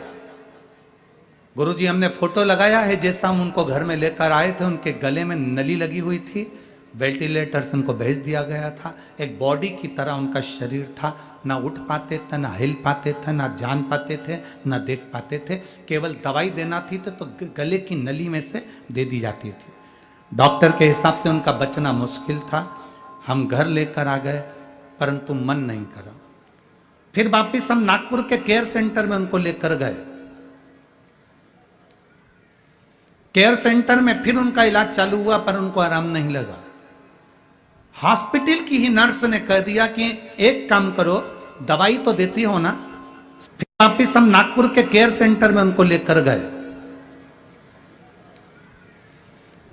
गुरुजी हमने फोटो लगाया है, जैसा हम उनको घर में लेकर आए थे, उनके गले में नली लगी हुई थी। वेंटिलेटर से उनको भेज दिया गया था। एक बॉडी की तरह उनका शरीर था, ना उठ पाते थे, ना हिल पाते थे, ना जान पाते थे, ना देख पाते थे। केवल दवाई देना थी तो गले की नली में से दे दी जाती थी। डॉक्टर के हिसाब से उनका बचना मुश्किल था। हम घर लेकर आ गए, परंतु मन नहीं करा। फिर वापिस हम नागपुर के केयर सेंटर में उनको लेकर गए। केयर सेंटर में फिर उनका इलाज चालू हुआ, पर उनको आराम नहीं लगा। हॉस्पिटल की ही नर्स ने कह दिया कि एक काम करो, दवाई तो देती हो ना। फिर वापिस हम नागपुर के केयर सेंटर में उनको लेकर गए।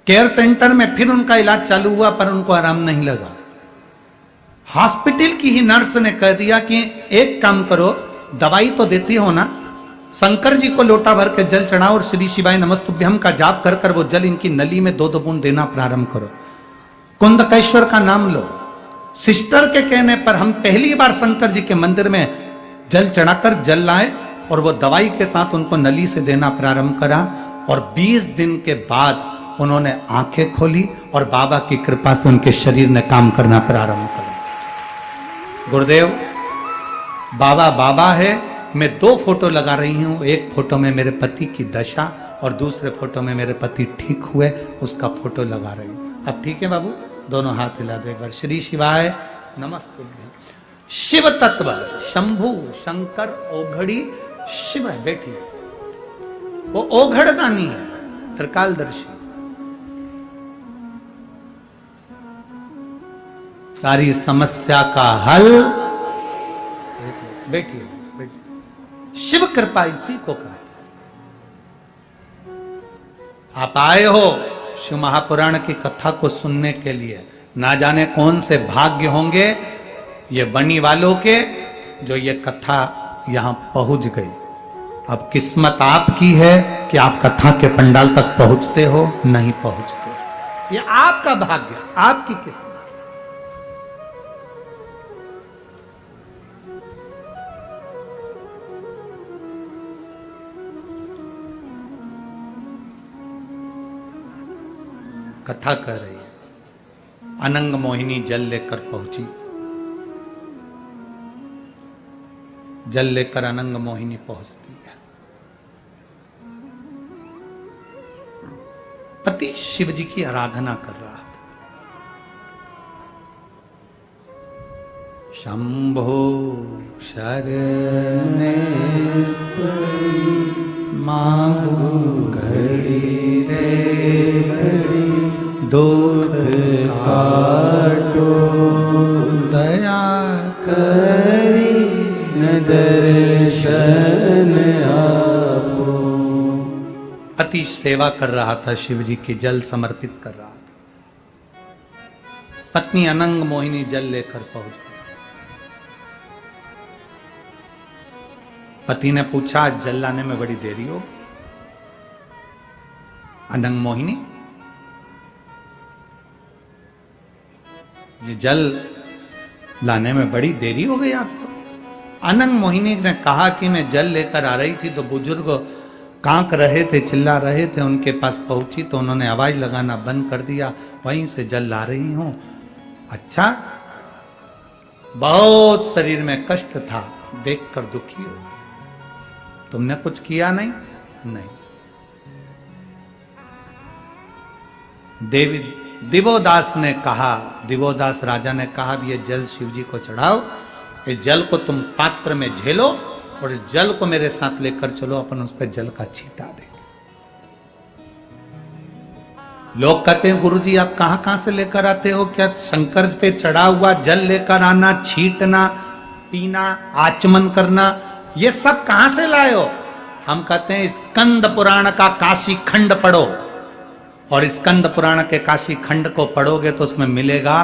केयर सेंटर में फिर उनका इलाज चालू हुआ, पर उनको आराम नहीं लगा। हॉस्पिटल की ही नर्स ने कह दिया कि एक काम करो, दवाई तो देती हो ना, शंकर जी को लोटा भर के जल चढ़ाओ और श्री शिवाय नमस्तुभ्यम का जाप कर कर वो जल इनकी नली में 2-2 बूंद देना प्रारंभ करो। कुंदकेश्वर का नाम लो। सिस्टर के कहने पर हम पहली बार शंकर जी के मंदिर में जल चढ़ाकर जल लाए और वो दवाई के साथ उनको नली से देना प्रारंभ करा। और 20 दिन के बाद उन्होंने आंखें खोली और बाबा की कृपा से उनके शरीर ने काम करना प्रारंभ कर दिया। गुरुदेव बाबा बाबा है, मैं 2 फोटो लगा रही हूं, एक फोटो में मेरे पति की दशा और दूसरे फोटो में मेरे पति ठीक हुए, उसका फोटो लगा रही हूं। अब ठीक है बाबू, दोनों हाथ हिला दो एक बार। श्री शिवाय नमस्ते। शिव तत्व शंभु शंकर ओघड़ी शिव है, बैठी वो ओघड़दानी है, त्रिकालदर्शी। सारी समस्या का हल, बैठिए बैठिए। शिव कृपा इसी को कहा। आप आए हो शिव महापुराण की कथा को सुनने के लिए, ना जाने कौन से भाग्य होंगे ये बनी वालों के जो ये कथा यहां पहुंच गई। अब किस्मत आपकी है कि आप कथा के पंडाल तक पहुंचते हो, नहीं पहुंचते। ये आपका भाग्य, आपकी किस्मत। कथा कर रही है, अनंग मोहिनी जल लेकर पहुंची। जल लेकर अनंग मोहिनी पहुंचती है। पति शिव जी की आराधना कर रहा था। शंभो शरणे मांगू घड़ी रे घड़ी, दुख काटो दया करी, दर्शन आपो। अति सेवा कर रहा था, शिव जी की जल समर्पित कर रहा था। पत्नी अनंग मोहिनी जल लेकर पहुंच गई। पति ने पूछा जल लाने में बड़ी देरी हो। अनंग मोहिनी ये जल लाने में बड़ी देरी हो गई आपको। अनंग मोहिनी ने कहा कि मैं जल लेकर आ रही थी तो बुजुर्ग कांक रहे थे, चिल्ला रहे थे, उनके पास पहुंची तो उन्होंने आवाज लगाना बंद कर दिया, वहीं से जल ला रही हूं। अच्छा, बहुत शरीर में कष्ट था, देखकर दुखी हो। तुमने कुछ किया नहीं? नहीं। दिवोदास ने कहा, दिवोदास राजा ने कहा ये जल शिव जी को चढ़ाओ, इस जल को तुम पात्र में झेलो और इस जल को मेरे साथ लेकर चलो, अपन उस पर जल का छींटा देंगे। लोग कहते हैं गुरुजी आप कहां से लेकर आते हो? क्या शंकर पे चढ़ा हुआ जल लेकर आना, छींटना, पीना, आचमन करना, ये सब कहां से लाए हो? हम कहते हैं स्कंद पुराण का काशी खंड पढ़ो, और स्कंद पुराण के काशी खंड को पढ़ोगे तो उसमें मिलेगा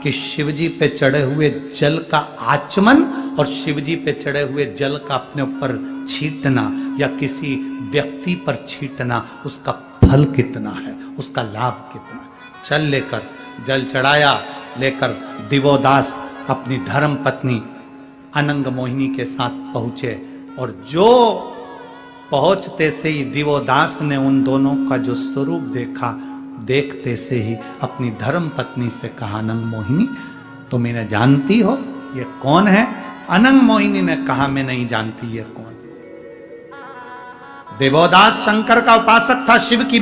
कि शिवजी पे चढ़े हुए जल का आचमन और शिवजी पे चढ़े हुए जल का अपने ऊपर छींटना या किसी व्यक्ति पर छींटना, उसका फल कितना है, उसका लाभ कितना। चल लेकर जल चढ़ाया, लेकर दिवोदास अपनी धर्म पत्नी अनंग मोहिनी के साथ पहुंचे, और जो पहुंचते से ही दिवोदास ने उन दोनों का जो स्वरूप देखा, देखते से ही अपनी धर्म पत्नी से कहा अनंग मोहिनी तुम इन्हें जानती हो, ये कौन है? अनंग मोहिनी ने कहा मैं नहीं जानती ये कौन। दिवोदास शंकर का उपासक था, शिव की